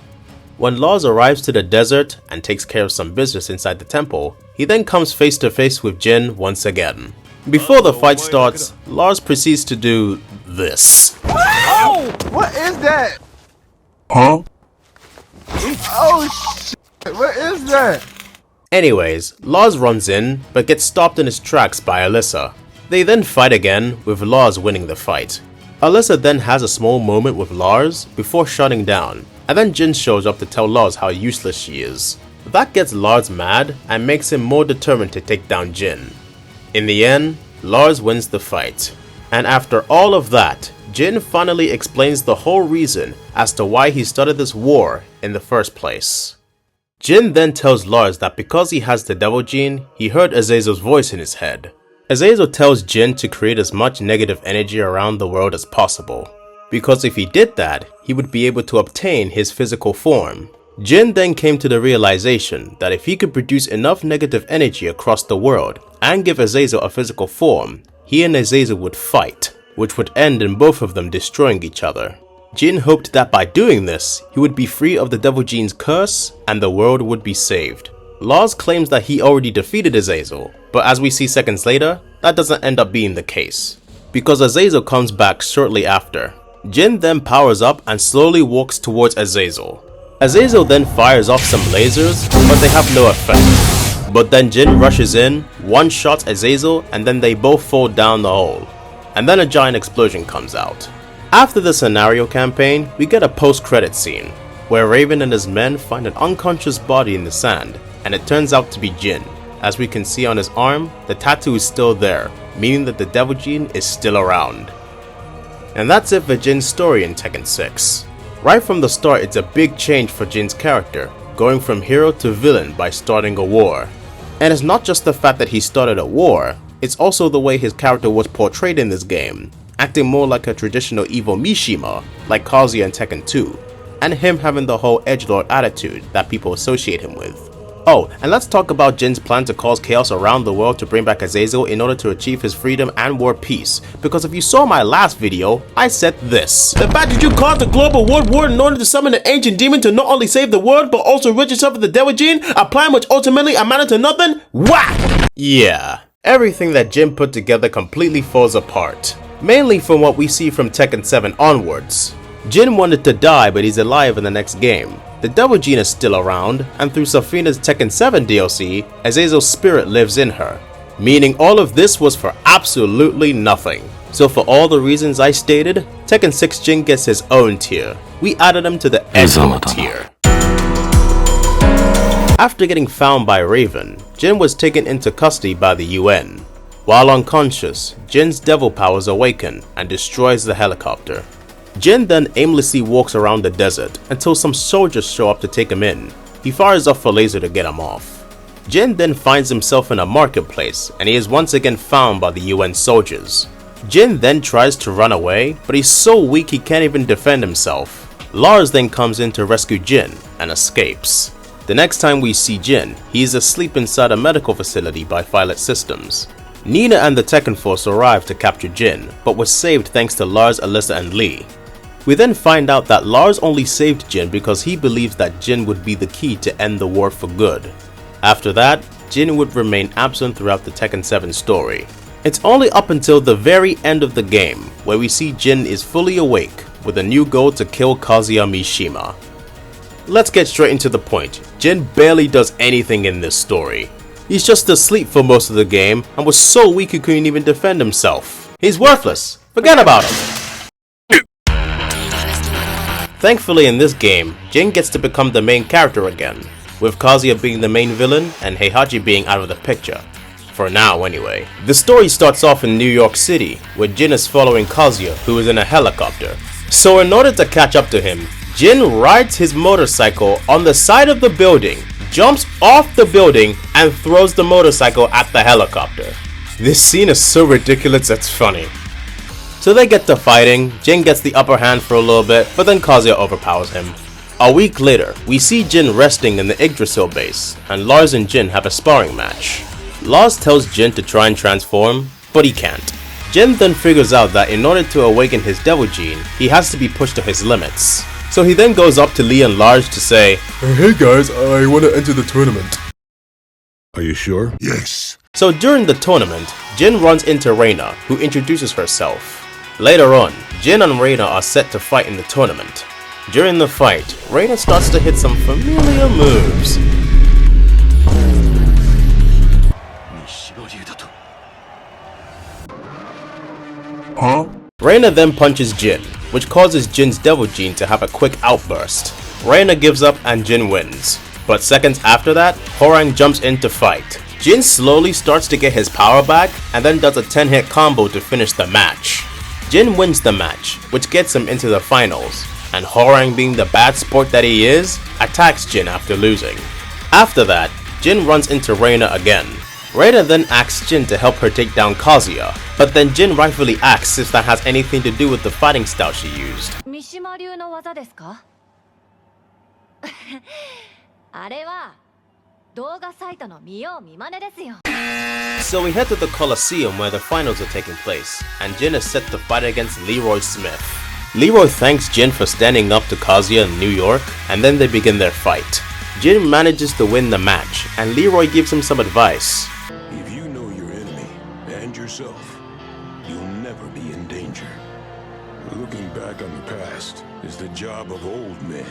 When Lars arrives to the desert and takes care of some business inside the temple, he then comes face to face with Jin once again. Before the fight starts, Lars proceeds to do this. Oh! What is that? Huh? Oh shit! What is that? Anyways, Lars runs in, but gets stopped in his tracks by Alessa. They then fight again, with Lars winning the fight. Alessa then has a small moment with Lars before shutting down, and then Jin shows up to tell Lars how useless she is. That gets Lars mad and makes him more determined to take down Jin. In the end, Lars wins the fight. And after all of that, Jin finally explains the whole reason as to why he started this war in the first place. Jin then tells Lars that because he has the Devil Gene, he heard Azazel's voice in his head. Azazel tells Jin to create as much negative energy around the world as possible, because if he did that, he would be able to obtain his physical form. Jin then came to the realization that if he could produce enough negative energy across the world and give Azazel a physical form, he and Azazel would fight. which would end in both of them destroying each other. Jin hoped that by doing this, he would be free of the Devil Gene's curse and the world would be saved. Lars claims that he already defeated Azazel, but as we see seconds later, that doesn't end up being the case, because Azazel comes back shortly after. Jin then powers up and slowly walks towards Azazel. Azazel then fires off some lasers, but they have no effect. But then Jin rushes in, one-shots Azazel, and then they both fall down the hole. And then a giant explosion comes out. After the scenario campaign, we get a post-credit scene, where Raven and his men find an unconscious body in the sand, and it turns out to be Jin. As we can see on his arm, the tattoo is still there, meaning that the Devil Gene is still around. And that's it for Jin's story in Tekken 6. Right from the start, it's a big change for Jin's character, going from hero to villain by starting a war. And it's not just the fact that he started a war, it's also the way his character was portrayed in this game, acting more like a traditional evil Mishima, like Kazuya in Tekken 2, and him having the whole edgelord attitude that people associate him with. Oh, and let's talk about Jin's plan to cause chaos around the world to bring back Azazel in order to achieve his freedom and world peace, because if you saw my last video, I said this: the fact that you caused the global world war in order to summon an ancient demon to not only save the world, but also rid yourself of the Devil Gene, a plan which ultimately amounted to nothing? Whack! Yeah, everything that Jin put together completely falls apart, mainly from what we see from Tekken 7 onwards. Jin wanted to die, but he's alive in the next game. The Devil Gene is still around, and through Safina's Tekken 7 DLC, Azazel's spirit lives in her. Meaning all of this was for absolutely nothing. So for all the reasons I stated, Tekken 6 Jin gets his own tier. We added him to the edgelord tier. After getting found by Raven, Jin was taken into custody by the UN. While unconscious, Jin's devil powers awaken and destroys the helicopter. Jin then aimlessly walks around the desert until some soldiers show up to take him in. He fires off a laser to get him off. Jin then finds himself in a marketplace and he is once again found by the UN soldiers. Jin then tries to run away, but he's so weak he can't even defend himself. Lars then comes in to rescue Jin and escapes. The next time we see Jin, he is asleep inside a medical facility by Violet Systems. Nina and the Tekken Force arrive to capture Jin, but was saved thanks to Lars, Alyssa and Lee. We then find out that Lars only saved Jin because he believes that Jin would be the key to end the war for good. After that, Jin would remain absent throughout the Tekken 7 story. It's only up until the very end of the game where we see Jin is fully awake with a new goal to kill Kazuya Mishima. Let's get straight into the point. Jin barely does anything in this story. He's just asleep for most of the game and was so weak he couldn't even defend himself. He's worthless. Forget about him. Thankfully in this game, Jin gets to become the main character again, with Kazuya being the main villain and Heihachi being out of the picture. For now anyway. The story starts off in New York City, where Jin is following Kazuya, who is in a helicopter. So in order to catch up to him, Jin rides his motorcycle on the side of the building, jumps off the building, and throws the motorcycle at the helicopter. This scene is so ridiculous it's funny. So they get to fighting, Jin gets the upper hand for a little bit, but then Kazuya overpowers him. A week later, we see Jin resting in the Yggdrasil base, and Lars and Jin have a sparring match. Lars tells Jin to try and transform, but he can't. Jin then figures out that in order to awaken his Devil Gene, he has to be pushed to his limits. So he then goes up to Lee and Lars to say, "Hey guys, I want to enter the tournament." Are you sure? Yes. So during the tournament, Jin runs into Reina, who introduces herself. Later on, Jin and Reina are set to fight in the tournament. During the fight, Reina starts to hit some familiar moves. Huh? Reina then punches Jin, which causes Jin's Devil Gene to have a quick outburst. Reina gives up and Jin wins. But seconds after that, Hwoarang jumps in to fight. Jin slowly starts to get his power back and then does a 10-hit combo to finish the match. Jin wins the match, which gets him into the finals, and Hwoarang, being the bad sport that he is, attacks Jin after losing. After that, Jin runs into Reina again. Reina then asks Jin to help her take down Kazuya, but then Jin rightfully asks if that has anything to do with the fighting style she used. 三島流の技ですか？あれは動画サイトの見よう見まねですよ。So we head to the Coliseum where the finals are taking place, and Jin is set to fight against Leroy Smith. Leroy thanks Jin for standing up to Kazuya in New York, and then they begin their fight. Jin manages to win the match, and Leroy gives him some advice. If you know your enemy and yourself, you'll never be in danger. Looking back on the past is the job of old men.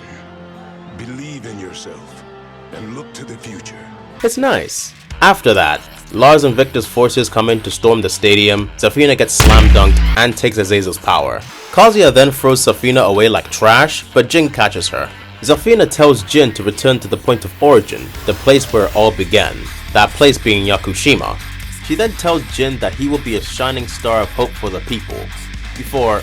Believe in yourself and look to the future. It's nice. After that, Lars and Victor's forces come in to storm the stadium, Zafina gets slam dunked and takes Azazel's power. Kazuya then throws Zafina away like trash, but Jin catches her. Zafina tells Jin to return to the point of origin, the place where it all began, that place being Yakushima. She then tells Jin that he will be a shining star of hope for the people, before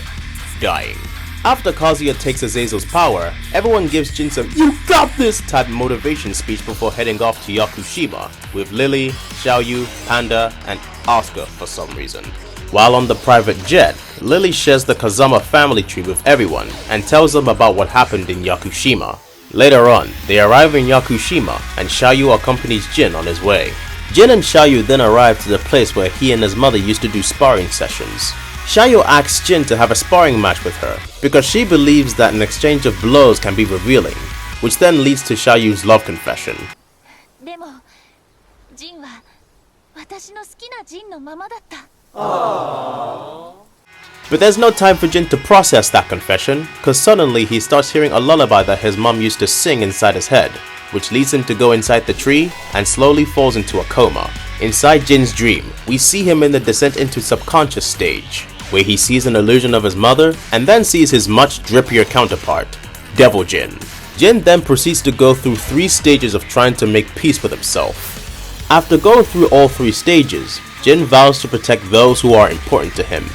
dying. After Kazuya takes Azazel's power, everyone gives Jin some "you got this" type motivation speech before heading off to Yakushima, with Lily, Xiaoyu, Panda, and Asuka for some reason. While on the private jet, Lily shares the Kazama family tree with everyone and tells them about what happened in Yakushima. Later on, they arrive in Yakushima and Xiaoyu accompanies Jin on his way. Jin and Xiaoyu then arrive to the place where he and his mother used to do sparring sessions. Xiaoyu asks Jin to have a sparring match with her because she believes that an exchange of blows can be revealing, which then leads to Xiaoyu's love confession. でもジンは私の好きなジンのままだった。 But there's no time for Jin to process that confession, cause suddenly he starts hearing a lullaby that his mom used to sing inside his head, which leads him to go inside the tree and slowly falls into a coma. Inside Jin's dream, we see him in the descent into subconscious stage, where he sees an illusion of his mother and then sees his much drippier counterpart, Devil Jin. Jin then proceeds to go through 3 stages of trying to make peace with himself. After going through all 3 stages, Jin vows to protect those who are important to him,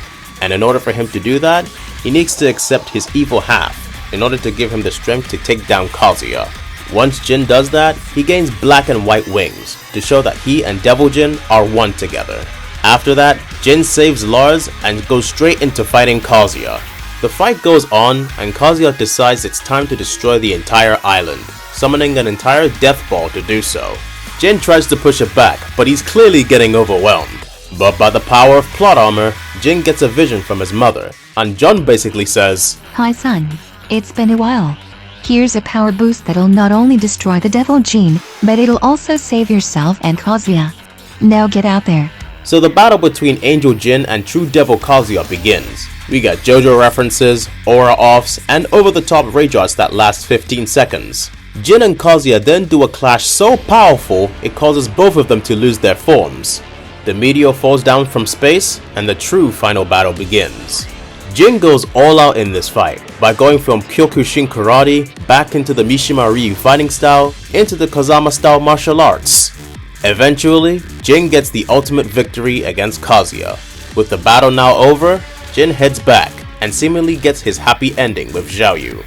and in order for him to do that, he needs to accept his evil half in order to give him the strength to take down Kazuya. Once Jin does that, he gains black and white wings to show that he and Devil Jin are one together. After that, Jin saves Lars and goes straight into fighting Kazuya. The fight goes on and Kazuya decides it's time to destroy the entire island, summoning an entire death ball to do so. Jin tries to push it back, but he's clearly getting overwhelmed. But by the power of plot armor, Jin gets a vision from his mother, and John basically says, "Hi son, it's been a while. Here's a power boost that'll not only destroy the Devil Gene, but it'll also save yourself and Kazuya. Now get out there." So the battle between Angel Jin and True Devil Kazuya begins. We got JoJo references, aura offs, and over-the-top rage arts that last 15 seconds. Jin and Kazuya then do a clash so powerful it causes both of them to lose their forms. The meteor falls down from space and the true final battle begins. Jin goes all out in this fight by going from Kyokushin karate back into the Mishima Ryu fighting style into the Kazama style martial arts. Eventually, Jin gets the ultimate victory against Kazuya. With the battle now over, Jin heads back and seemingly gets his happy ending with Xiaoyu.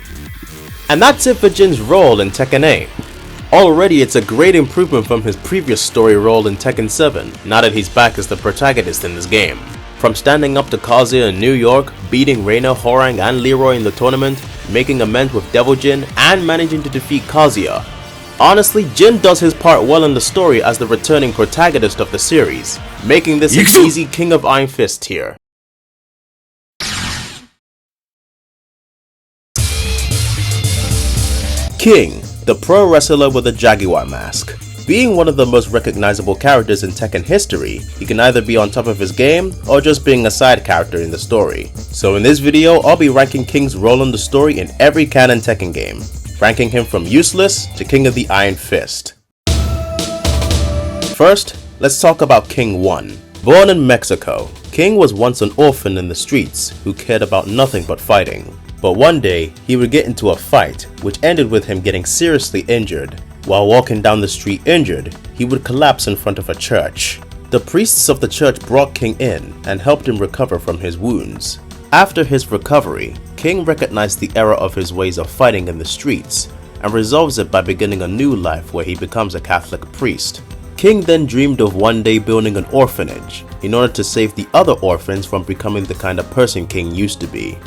And that's it for Jin's role in Tekken 8. Already it's a great improvement from his previous story role in Tekken 7, now that he's back as the protagonist in this game. From standing up to Kazuya in New York, beating Reina, Horang and Leroy in the tournament, making amends with Devil Jin, and managing to defeat Kazuya. Honestly, Jin does his part well in the story as the returning protagonist of the series, making this an easy King of Iron Fist tier. King, the pro wrestler with a Jaguar mask. Being one of the most recognizable characters in Tekken history, he can either be on top of his game or just being a side character in the story. So in this video, I'll be ranking King's role in the story in every canon Tekken game, ranking him from useless to King of the Iron Fist. First, let's talk about King 1. Born in Mexico, King was once an orphan in the streets who cared about nothing but fighting. But one day, he would get into a fight, which ended with him getting seriously injured. While walking down the street injured, he would collapse in front of a church. The priests of the church brought King in and helped him recover from his wounds. After his recovery, King recognized the error of his ways of fighting in the streets and resolves it by beginning a new life where he becomes a Catholic priest. King then dreamed of one day building an orphanage in order to save the other orphans from becoming the kind of person King used to be.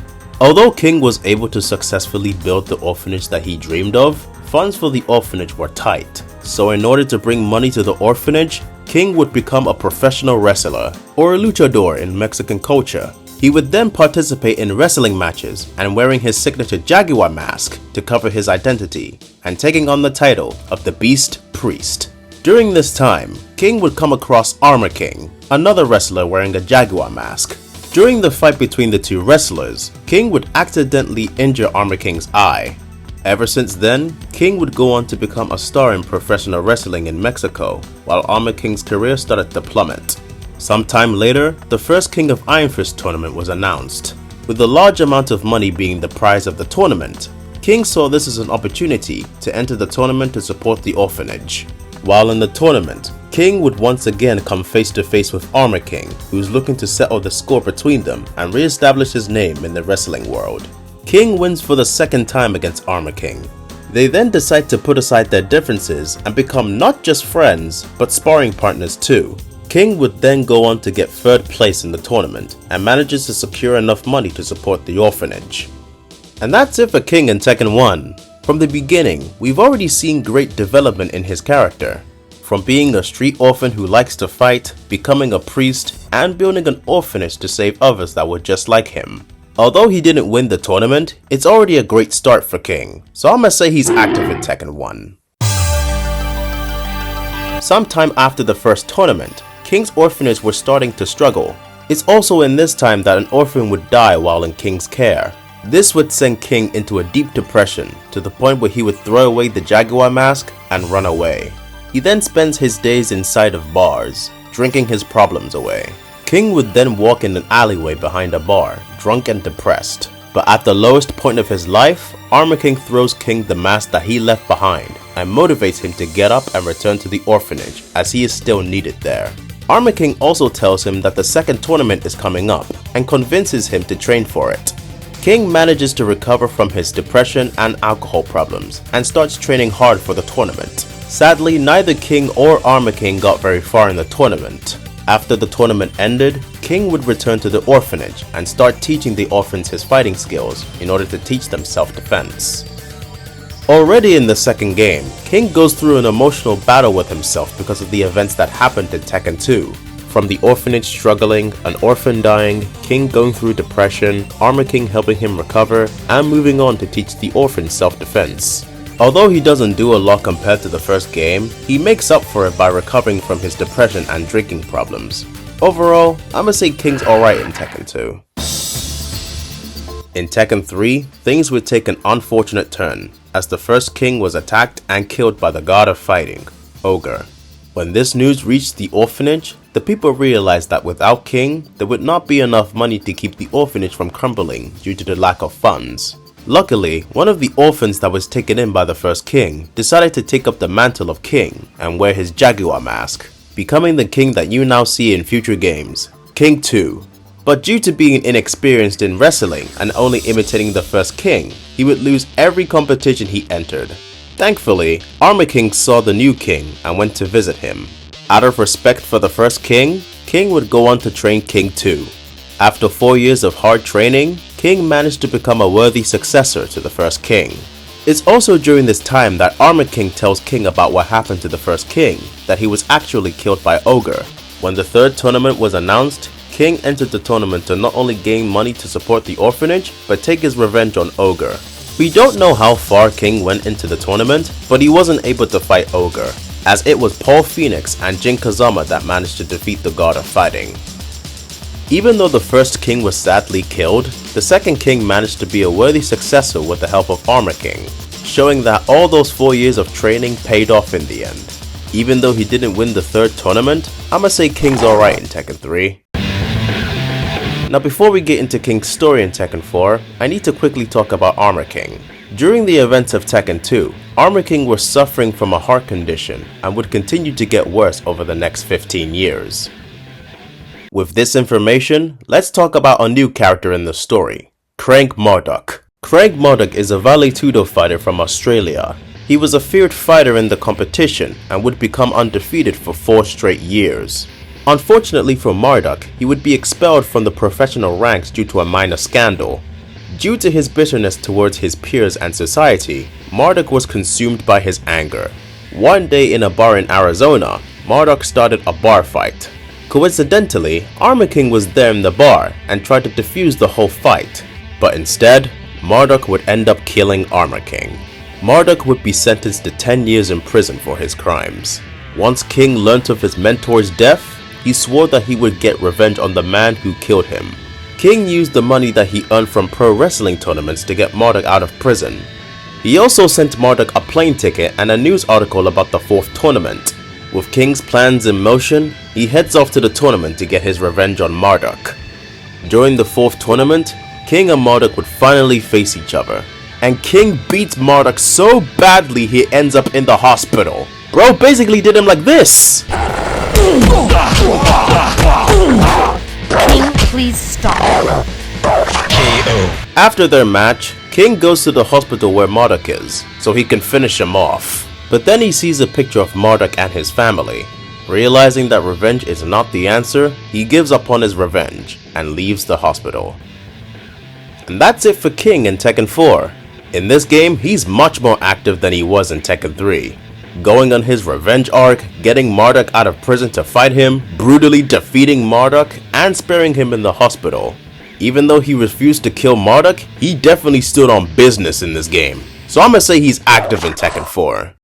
Although King was able to successfully build the orphanage that he dreamed of, funds for the orphanage were tight. So in order to bring money to the orphanage, King would become a professional wrestler, or a luchador in Mexican culture. He would then participate in wrestling matches and wearing his signature jaguar mask to cover his identity, and taking on the title of the Beast Priest. During this time, King would come across Armor King, another wrestler wearing a jaguar mask. During the fight between the two wrestlers, King would accidentally injure Armor King's eye. Ever since then, King would go on to become a star in professional wrestling in Mexico, while Armor King's career started to plummet. Sometime later, the first King of Iron Fist tournament was announced. With a large amount of money being the prize of the tournament, King saw this as an opportunity to enter the tournament to support the orphanage. While in the tournament, King would once again come face to face with Armor King, who's looking to settle the score between them and re-establish his name in the wrestling world. King wins for the second time against Armor King. They then decide to put aside their differences and become not just friends, but sparring partners too. King would then go on to get third place in the tournament and manages to secure enough money to support the orphanage. And that's it for King in Tekken 1. From the beginning, we've already seen great development in his character. From being a street orphan who likes to fight, becoming a priest, and building an orphanage to save others that were just like him. Although he didn't win the tournament, it's already a great start for King, so I'ma say he's active in Tekken 1. Sometime after the first tournament, King's orphanage was starting to struggle. It's also in this time that an orphan would die while in King's care. This would send King into a deep depression to the point where he would throw away the jaguar mask and run away. He then spends his days inside of bars, drinking his problems away. King would then walk in an alleyway behind a bar, drunk and depressed. But at the lowest point of his life, Armor King throws King the mask that he left behind and motivates him to get up and return to the orphanage as he is still needed there. Armor King also tells him that the second tournament is coming up and convinces him to train for it. King manages to recover from his depression and alcohol problems and starts training hard for the tournament. Sadly, neither King or Armor King got very far in the tournament. After the tournament ended, King would return to the orphanage and start teaching the orphans his fighting skills in order to teach them self-defense. Already in the second game, King goes through an emotional battle with himself because of the events that happened in Tekken 2. From the orphanage struggling, an orphan dying, King going through depression, Armor King helping him recover, and moving on to teach the orphans self-defense. Although he doesn't do a lot compared to the first game, he makes up for it by recovering from his depression and drinking problems. Overall, I'ma say King's alright in Tekken 2. In Tekken 3, things would take an unfortunate turn, as the first King was attacked and killed by the god of fighting, Ogre. When this news reached the orphanage, the people realized that without King, there would not be enough money to keep the orphanage from crumbling due to the lack of funds. Luckily, one of the orphans that was taken in by the first King decided to take up the mantle of King and wear his jaguar mask, becoming the King that you now see in future games, King 2. But due to being inexperienced in wrestling and only imitating the first King, he would lose every competition he entered. Thankfully, Armor King saw the new King and went to visit him. Out of respect for the first King, King would go on to train King 2. After 4 years of hard training, King managed to become a worthy successor to the first King. It's also during this time that Armor King tells King about what happened to the first King, that he was actually killed by Ogre. When the third tournament was announced, King entered the tournament to not only gain money to support the orphanage, but take his revenge on Ogre. We don't know how far King went into the tournament, but he wasn't able to fight Ogre, as it was Paul Phoenix and Jin Kazama that managed to defeat the god of fighting. Even though the first King was sadly killed, the second King managed to be a worthy successor with the help of Armor King, showing that all those 4 years of training paid off in the end. Even though he didn't win the third tournament, I'ma say King's alright in Tekken 3. Now before we get into King's story in Tekken 4, I need to quickly talk about Armor King. During the events of Tekken 2, Armor King was suffering from a heart condition and would continue to get worse over the next 15 years. With this information, let's talk about a new character in the story, Crank Marduk. Crank Marduk is a Vale Tudo fighter from Australia. He was a feared fighter in the competition and would become undefeated for 4 straight years. Unfortunately for Marduk, he would be expelled from the professional ranks due to a minor scandal. Due to his bitterness towards his peers and society, Marduk was consumed by his anger. One day in a bar in Arizona, Marduk started a bar fight. Coincidentally, Armor King was there in the bar and tried to defuse the whole fight, but instead, Marduk would end up killing Armor King. Marduk would be sentenced to 10 years in prison for his crimes. Once King learnt of his mentor's death, he swore that he would get revenge on the man who killed him. King used the money that he earned from pro wrestling tournaments to get Marduk out of prison. He also sent Marduk a plane ticket and a news article about the 4th tournament. With King's plans in motion, he heads off to the tournament to get his revenge on Marduk. During the 4th tournament, King and Marduk would finally face each other. And King beats Marduk so badly he ends up in the hospital. Bro basically did him like this! King, please stop. After their match, King goes to the hospital where Marduk is, so he can finish him off. But then he sees a picture of Marduk and his family. Realizing that revenge is not the answer, he gives up on his revenge and leaves the hospital. And that's it for King in Tekken 4. In this game, he's much more active than he was in Tekken 3. Going on his revenge arc, getting Marduk out of prison to fight him, brutally defeating Marduk, and sparing him in the hospital. Even though he refused to kill Marduk, he definitely stood on business in this game. So I'ma say he's active in Tekken 4.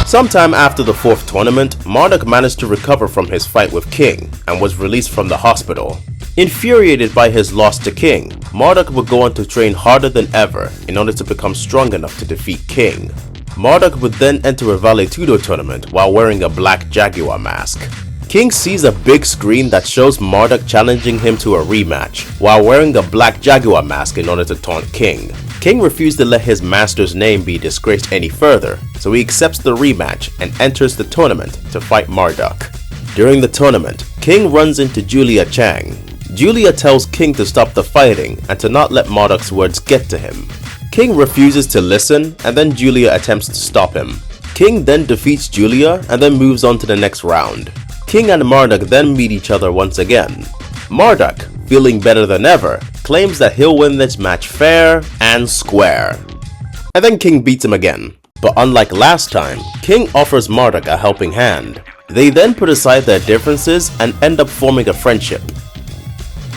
Sometime after the 4th tournament, Marduk managed to recover from his fight with King and was released from the hospital. Infuriated by his loss to King, Marduk would go on to train harder than ever in order to become strong enough to defeat King. Marduk would then enter a Vale Tudo tournament while wearing a black Jaguar mask. King sees a big screen that shows Marduk challenging him to a rematch while wearing a black Jaguar mask in order to taunt King. King refused to let his master's name be disgraced any further, so he accepts the rematch and enters the tournament to fight Marduk. During the tournament, King runs into Julia Chang. Julia tells King to stop the fighting and to not let Marduk's words get to him. King refuses to listen and then Julia attempts to stop him. King then defeats Julia and then moves on to the next round. King and Marduk then meet each other once again. Marduk, feeling better than ever, claims that he'll win this match fair and square. And then King beats him again. But unlike last time, King offers Marduk a helping hand. They then put aside their differences and end up forming a friendship.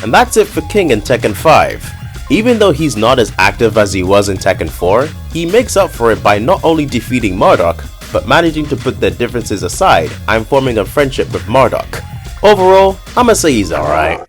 And that's it for King in Tekken 5. Even though he's not as active as he was in Tekken 4, he makes up for it by not only defeating Marduk, but managing to put their differences aside and forming a friendship with Marduk. Overall, I'ma say he's alright.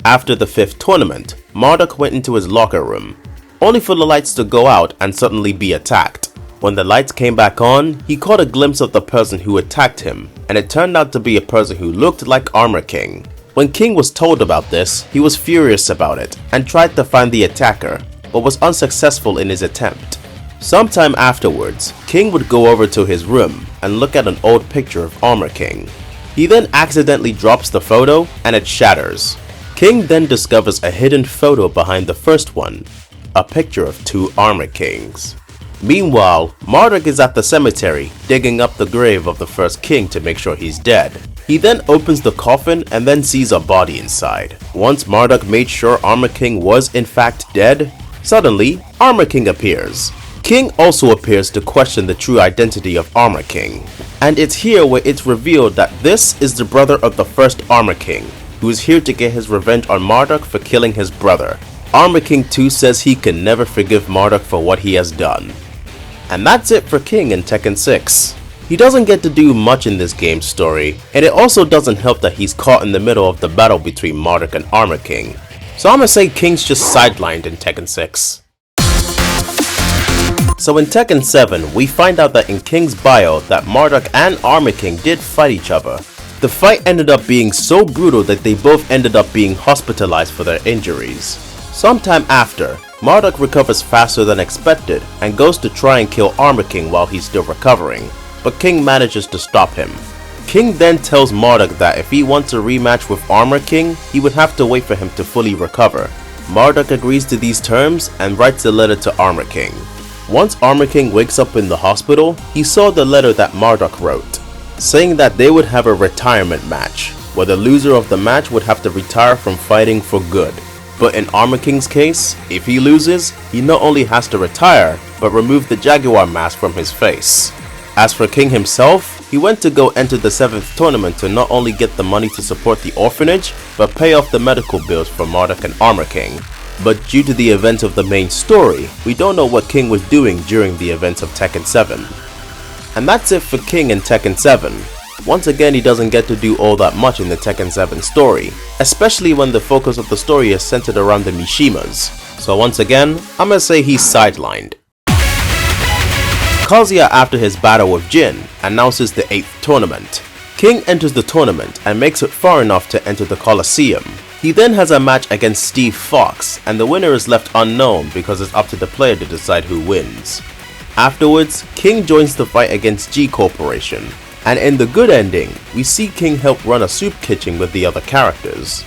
After the 5th tournament, Marduk went into his locker room, only for the lights to go out and suddenly be attacked. When the lights came back on, he caught a glimpse of the person who attacked him, and it turned out to be a person who looked like Armor King. When King was told about this, he was furious about it and tried to find the attacker, but was unsuccessful in his attempt. Sometime afterwards, King would go over to his room and look at an old picture of Armor King. He then accidentally drops the photo and it shatters. King then discovers a hidden photo behind the first one, a picture of 2 Armor Kings. Meanwhile, Marduk is at the cemetery digging up the grave of the first king to make sure he's dead. He then opens the coffin and then sees a body inside. Once Marduk made sure Armor King was in fact dead, suddenly Armor King appears. King also appears to question the true identity of Armor King. And it's here where it's revealed that this is the brother of the first Armor King, who is here to get his revenge on Marduk for killing his brother. Armor King 2 says he can never forgive Marduk for what he has done. And that's it for King in Tekken 6. He doesn't get to do much in this game's story, and it also doesn't help that he's caught in the middle of the battle between Marduk and Armor King. So I'ma say King's just sidelined in Tekken 6. So in Tekken 7, we find out that in King's bio that Marduk and Armor King did fight each other. The fight ended up being so brutal that they both ended up being hospitalized for their injuries. Sometime after, Marduk recovers faster than expected and goes to try and kill Armor King while he's still recovering, but King manages to stop him. King then tells Marduk that if he wants a rematch with Armor King, he would have to wait for him to fully recover. Marduk agrees to these terms and writes a letter to Armor King. Once Armor King wakes up in the hospital, he saw the letter that Marduk wrote, saying that they would have a retirement match, where the loser of the match would have to retire from fighting for good. But in Armor King's case, if he loses, he not only has to retire, but remove the Jaguar mask from his face. As for King himself, he went to go enter the 7th tournament to not only get the money to support the orphanage, but pay off the medical bills for Marduk and Armor King. But due to the events of the main story, we don't know what King was doing during the events of Tekken 7. And that's it for King in Tekken 7. Once again, he doesn't get to do all that much in the Tekken 7 story, especially when the focus of the story is centered around the Mishimas. So once again, I'ma say he's sidelined. Kazuya, after his battle with Jin, announces the 8th tournament. King enters the tournament and makes it far enough to enter the Colosseum. He then has a match against Steve Fox, and the winner is left unknown because it's up to the player to decide who wins. Afterwards, King joins the fight against G Corporation, and in the good ending, we see King help run a soup kitchen with the other characters.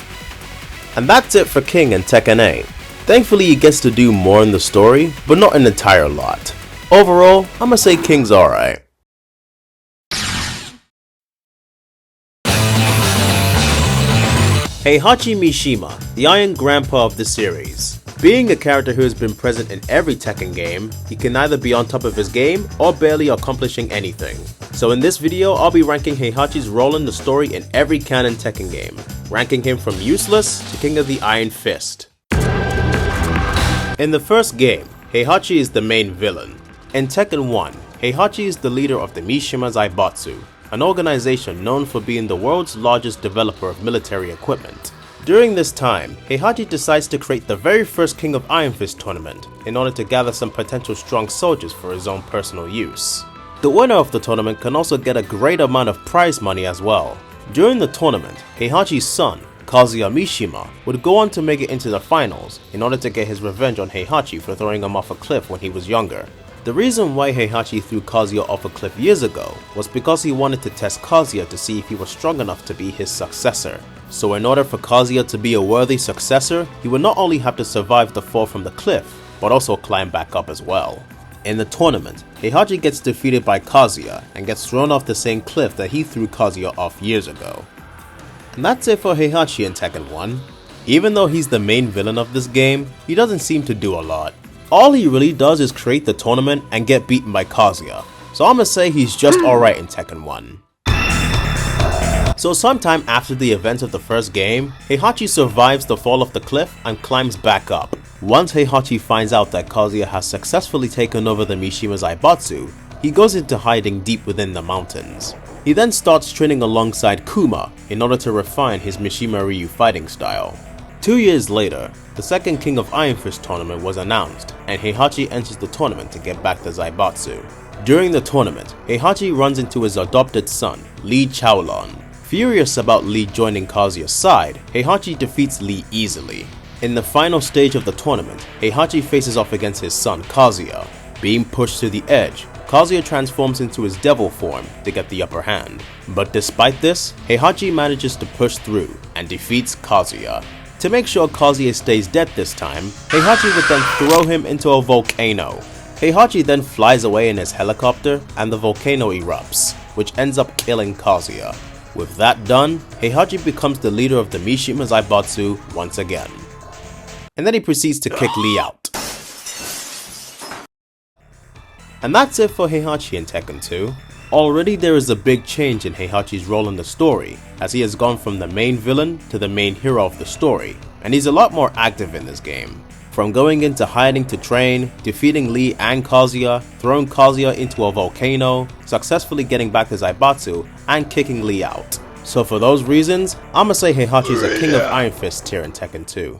And that's it for King in Tekken 8. Thankfully, he gets to do more in the story, but not an entire lot. Overall, I'ma say King's alright. Heihachi Mishima, the Iron Grandpa of the series. Being a character who has been present in every Tekken game, he can either be on top of his game or barely accomplishing anything. So in this video, I'll be ranking Heihachi's role in the story in every canon Tekken game, ranking him from useless to King of the Iron Fist. In the first game, Heihachi is the main villain. In Tekken 1, Heihachi is the leader of the Mishima Zaibatsu, an organization known for being the world's largest developer of military equipment. During this time, Heihachi decides to create the very first King of Iron Fist tournament in order to gather some potential strong soldiers for his own personal use. The winner of the tournament can also get a great amount of prize money as well. During the tournament, Heihachi's son, Kazuya Mishima, would go on to make it into the finals in order to get his revenge on Heihachi for throwing him off a cliff when he was younger. The reason why Heihachi threw Kazuya off a cliff years ago was because he wanted to test Kazuya to see if he was strong enough to be his successor. So in order for Kazuya to be a worthy successor, he would not only have to survive the fall from the cliff, but also climb back up as well. In the tournament, Heihachi gets defeated by Kazuya and gets thrown off the same cliff that he threw Kazuya off years ago. And that's it for Heihachi in Tekken 1. Even though he's the main villain of this game, he doesn't seem to do a lot. All he really does is create the tournament and get beaten by Kazuya, so I'ma say he's just alright in Tekken 1. So sometime after the events of the first game, Heihachi survives the fall of the cliff and climbs back up. Once Heihachi finds out that Kazuya has successfully taken over the Mishima Zaibatsu, he goes into hiding deep within the mountains. He then starts training alongside Kuma in order to refine his Mishima Ryu fighting style. 2 years later, the second King of Iron Fist tournament was announced, and Heihachi enters the tournament to get back the Zaibatsu. During the tournament, Heihachi runs into his adopted son, Lee Chaolon. Furious about Lee joining Kazuya's side, Heihachi defeats Lee easily. In the final stage of the tournament, Heihachi faces off against his son Kazuya. Being pushed to the edge, Kazuya transforms into his devil form to get the upper hand. But despite this, Heihachi manages to push through and defeats Kazuya. To make sure Kazuya stays dead this time, Heihachi would then throw him into a volcano. Heihachi then flies away in his helicopter and the volcano erupts, which ends up killing Kazuya. With that done, Heihachi becomes the leader of the Mishima Zaibatsu once again. And then he proceeds to kick Lee out. And that's it for Heihachi in Tekken 2. Already there is a big change in Heihachi's role in the story, as he has gone from the main villain to the main hero of the story, and he's a lot more active in this game. From going into hiding to train, defeating Lee and Kazuya, throwing Kazuya into a volcano, successfully getting back the Zaibatsu, and kicking Lee out. So for those reasons, I'ma say Heihachi's a King of Iron Fist tier in Tekken 2.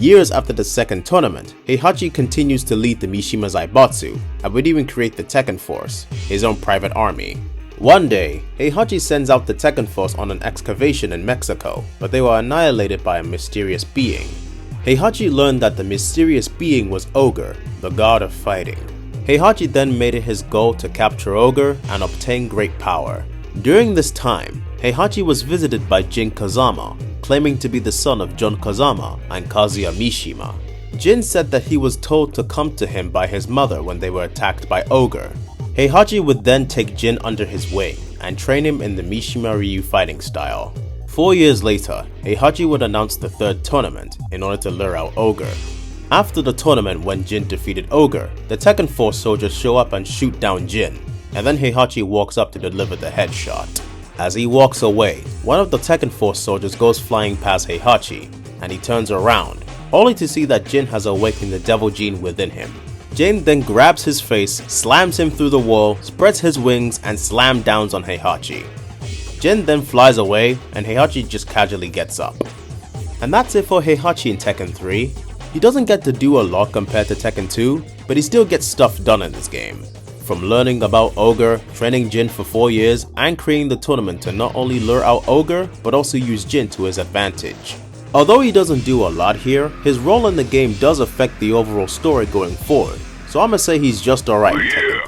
Years after the second tournament, Heihachi continues to lead the Mishima Zaibatsu and would even create the Tekken Force, his own private army. One day, Heihachi sends out the Tekken Force on an excavation in Mexico, but they were annihilated by a mysterious being. Heihachi learned that the mysterious being was Ogre, the god of fighting. Heihachi then made it his goal to capture Ogre and obtain great power. During this time, Heihachi was visited by Jin Kazama, claiming to be the son of Jun Kazama and Kazuya Mishima. Jin said that he was told to come to him by his mother when they were attacked by Ogre. Heihachi would then take Jin under his wing and train him in the Mishima Ryu fighting style. 4 years later, Heihachi would announce the third tournament in order to lure out Ogre. After the tournament when Jin defeated Ogre, the Tekken Force soldiers show up and shoot down Jin, and then Heihachi walks up to deliver the headshot. As he walks away, one of the Tekken Force soldiers goes flying past Heihachi, and he turns around, only to see that Jin has awakened the devil gene within him. Jin then grabs his face, slams him through the wall, spreads his wings, and slam downs on Heihachi. Jin then flies away, and Heihachi just casually gets up. And that's it for Heihachi in Tekken 3. He doesn't get to do a lot compared to Tekken 2, but he still gets stuff done in this game. From learning about Ogre, training Jin for 4 years, and creating the tournament to not only lure out Ogre, but also use Jin to his advantage. Although he doesn't do a lot here, his role in the game does affect the overall story going forward, so I'ma say he's just alright in Tekken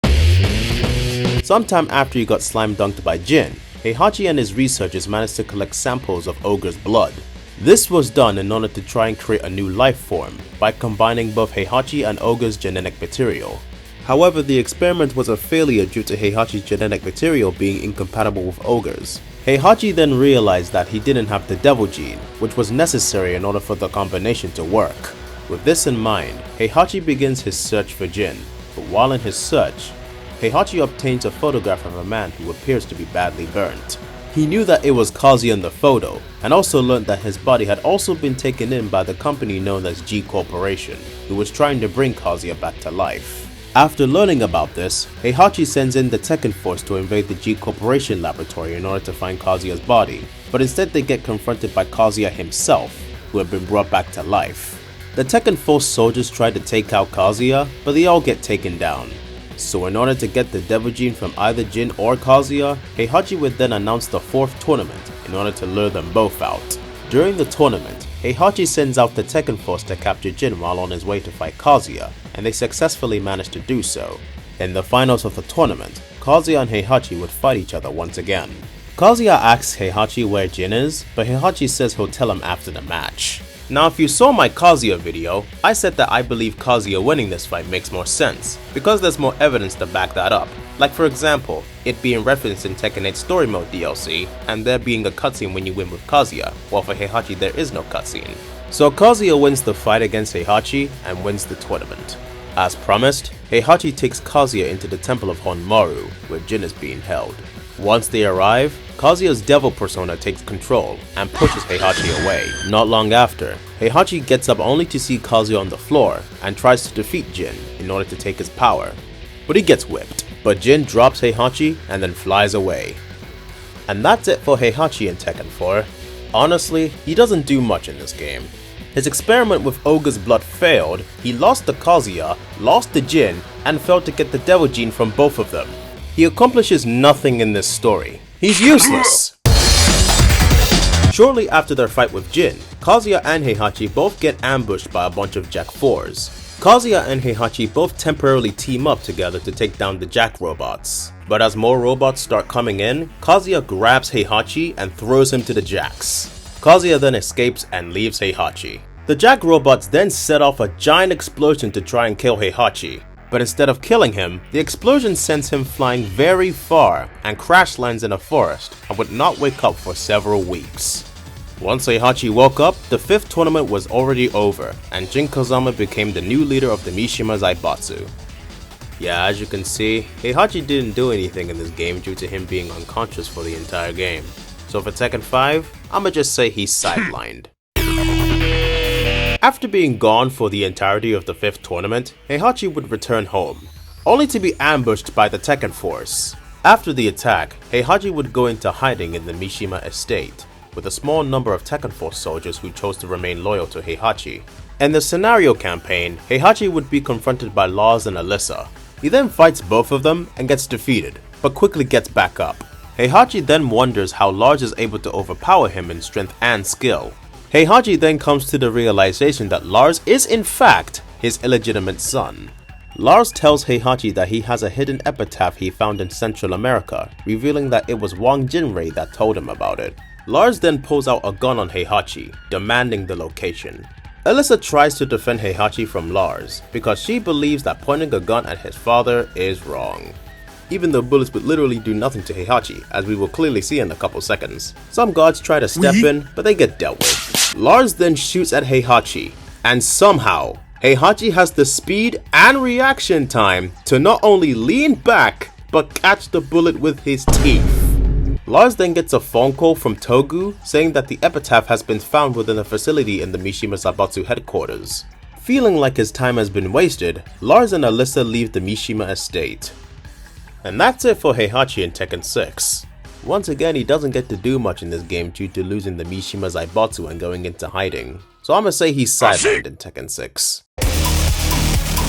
3. Sometime after he got slam dunked by Jin, Heihachi and his researchers managed to collect samples of Ogre's blood. This was done in order to try and create a new life form by combining both Heihachi and Ogre's genetic material. However, the experiment was a failure due to Heihachi's genetic material being incompatible with Ogre's. Heihachi then realized that he didn't have the devil gene, which was necessary in order for the combination to work. With this in mind, Heihachi begins his search for Jin, but while in his search, Heihachi obtains a photograph of a man who appears to be badly burnt. He knew that it was Kazuya in the photo, and also learned that his body had also been taken in by the company known as G Corporation, who was trying to bring Kazuya back to life. After learning about this, Heihachi sends in the Tekken Force to invade the G Corporation laboratory in order to find Kazuya's body, but instead they get confronted by Kazuya himself, who had been brought back to life. The Tekken Force soldiers try to take out Kazuya, but they all get taken down. So in order to get the devil gene from either Jin or Kazuya, Heihachi would then announce the 4th tournament in order to lure them both out. During the tournament, Heihachi sends out the Tekken Force to capture Jin while on his way to fight Kazuya, and they successfully manage to do so. In the finals of the tournament, Kazuya and Heihachi would fight each other once again. Kazuya asks Heihachi where Jin is, but Heihachi says he'll tell him after the match. Now if you saw my Kazuya video, I said that I believe Kazuya winning this fight makes more sense, because there's more evidence to back that up. Like for example, it being referenced in Tekken 8 Story Mode DLC, and there being a cutscene when you win with Kazuya, while for Heihachi there is no cutscene. So Kazuya wins the fight against Heihachi and wins the tournament. As promised, Heihachi takes Kazuya into the Temple of Honmaru, where Jin is being held. Once they arrive, Kazuya's devil persona takes control and pushes Heihachi away. Not long after, Heihachi gets up only to see Kazuya on the floor and tries to defeat Jin in order to take his power, but he gets whipped. But Jin drops Heihachi and then flies away. And that's it for Heihachi in Tekken 4. Honestly, he doesn't do much in this game. His experiment with Ogre's blood failed, he lost to Kazuya, lost to Jin, and failed to get the devil gene from both of them. He accomplishes nothing in this story. He's useless! Shortly after their fight with Jin, Kazuya and Heihachi both get ambushed by a bunch of Jack 4s. Kazuya and Heihachi both temporarily team up together to take down the Jack robots. But as more robots start coming in, Kazuya grabs Heihachi and throws him to the Jacks. Kazuya then escapes and leaves Heihachi. The Jack robots then set off a giant explosion to try and kill Heihachi. But instead of killing him, the explosion sends him flying very far and crash lands in a forest and would not wake up for several weeks. Once Heihachi woke up, the 5th tournament was already over and Jin Kazama became the new leader of the Mishima Zaibatsu. Yeah, as you can see, Heihachi didn't do anything in this game due to him being unconscious for the entire game. So for Tekken 5, I'ma just say he's sidelined. After being gone for the entirety of the 5th tournament, Heihachi would return home, only to be ambushed by the Tekken Force. After the attack, Heihachi would go into hiding in the Mishima estate, with a small number of Tekken Force soldiers who chose to remain loyal to Heihachi. In the scenario campaign, Heihachi would be confronted by Lars and Alyssa. He then fights both of them and gets defeated, but quickly gets back up. Heihachi then wonders how Lars is able to overpower him in strength and skill. Heihachi then comes to the realization that Lars is in fact his illegitimate son. Lars tells Heihachi that he has a hidden epitaph he found in Central America, revealing that it was Wang Jinrei that told him about it. Lars then pulls out a gun on Heihachi, demanding the location. Alyssa tries to defend Heihachi from Lars because she believes that pointing a gun at his father is wrong. Even though bullets would literally do nothing to Heihachi, as we will clearly see in a couple seconds. Some guards try to step in, but they get dealt with. Lars then shoots at Heihachi, And somehow, Heihachi has the speed and reaction time to not only lean back, but catch the bullet with his teeth. Lars then gets a phone call from Togu saying that the epitaph has been found within a facility in the Mishima Zaibatsu headquarters. Feeling like his time has been wasted, Lars and Alyssa leave the Mishima estate. And that's it for Heihachi in Tekken 6. Once again, he doesn't get to do much in this game due to losing the Mishima Zaibatsu and going into hiding. So I'ma say he's sidelined in Tekken 6.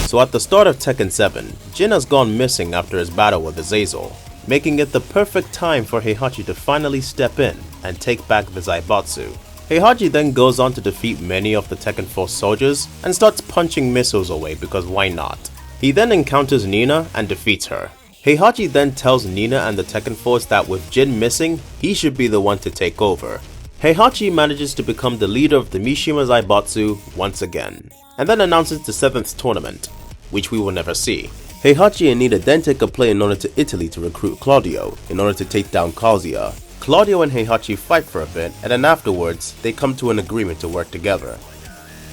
So at the start of Tekken 7, Jin has gone missing after his battle with Azazel, making it the perfect time for Heihachi to finally step in and take back the Zaibatsu. Heihachi then goes on to defeat many of the Tekken Force soldiers and starts punching missiles away because why not? He then encounters Nina and defeats her. Heihachi then tells Nina and the Tekken Force that with Jin missing, he should be the one to take over. Heihachi manages to become the leader of the Mishima Zaibatsu once again, and then announces the 7th tournament, which we will never see. Heihachi and Nina then take a plane in order to Italy to recruit Claudio in order to take down Kazuya. Claudio and Heihachi fight for a bit, and then afterwards, they come to an agreement to work together.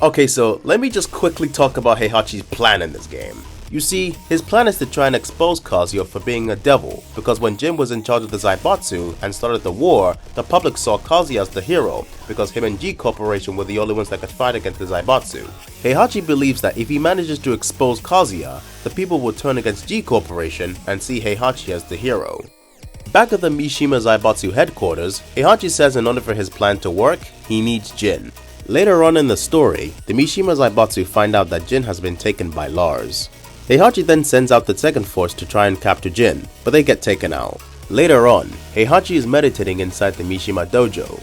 Okay, so let me just quickly talk about Heihachi's plan in this game. You see, his plan is to try and expose Kazuya for being a devil, because when Jin was in charge of the Zaibatsu and started the war, the public saw Kazuya as the hero, because him and G Corporation were the only ones that could fight against the Zaibatsu. Heihachi believes that if he manages to expose Kazuya, the people will turn against G Corporation and see Heihachi as the hero. Back at the Mishima Zaibatsu headquarters, Heihachi says in order for his plan to work, he needs Jin. Later on in the story, the Mishima Zaibatsu find out that Jin has been taken by Lars. Heihachi then sends out the Tekken Force to try and capture Jin, but they get taken out. Later on, Heihachi is meditating inside the Mishima dojo,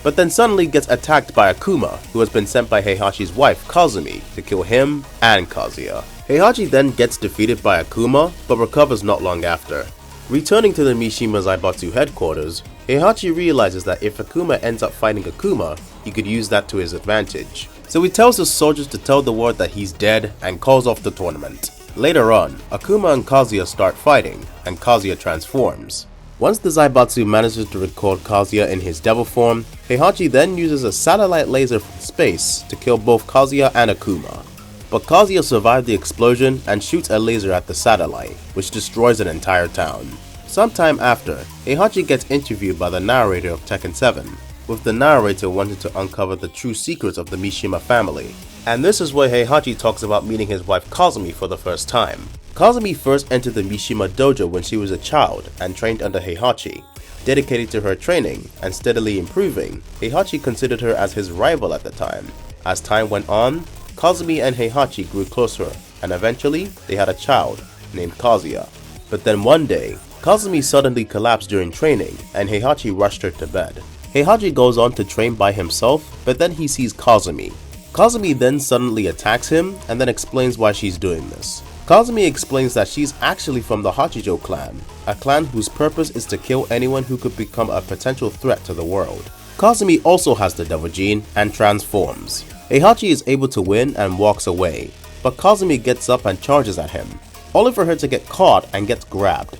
but then suddenly gets attacked by Akuma, who has been sent by Heihachi's wife Kazumi to kill him and Kazuya. Heihachi then gets defeated by Akuma, but recovers not long after. Returning to the Mishima Zaibatsu headquarters, Heihachi realizes that if Akuma ends up fighting Akuma, he could use that to his advantage. So he tells his soldiers to tell the world that he's dead and calls off the tournament. Later on, Akuma and Kazuya start fighting, and Kazuya transforms. Once the Zaibatsu manages to record Kazuya in his devil form, Heihachi then uses a satellite laser from space to kill both Kazuya and Akuma. But Kazuya survived the explosion and shoots a laser at the satellite, which destroys an entire town. Sometime after, Heihachi gets interviewed by the narrator of Tekken 7, with the narrator wanting to uncover the true secrets of the Mishima family. And this is where Heihachi talks about meeting his wife Kazumi for the first time. Kazumi first entered the Mishima dojo when she was a child and trained under Heihachi. Dedicated to her training and steadily improving, Heihachi considered her as his rival at the time. As time went on, Kazumi and Heihachi grew closer, and eventually they had a child named Kazuya. But then one day, Kazumi suddenly collapsed during training and Heihachi rushed her to bed. Heihachi goes on to train by himself, but then he sees Kazumi. Kazumi then suddenly attacks him and then explains why she's doing this. Kazumi explains that she's actually from the Hachijo clan, a clan whose purpose is to kill anyone who could become a potential threat to the world. Kazumi also has the devil gene and transforms. Heihachi is able to win and walks away, but Kazumi gets up and charges at him, only for her to get caught and gets grabbed.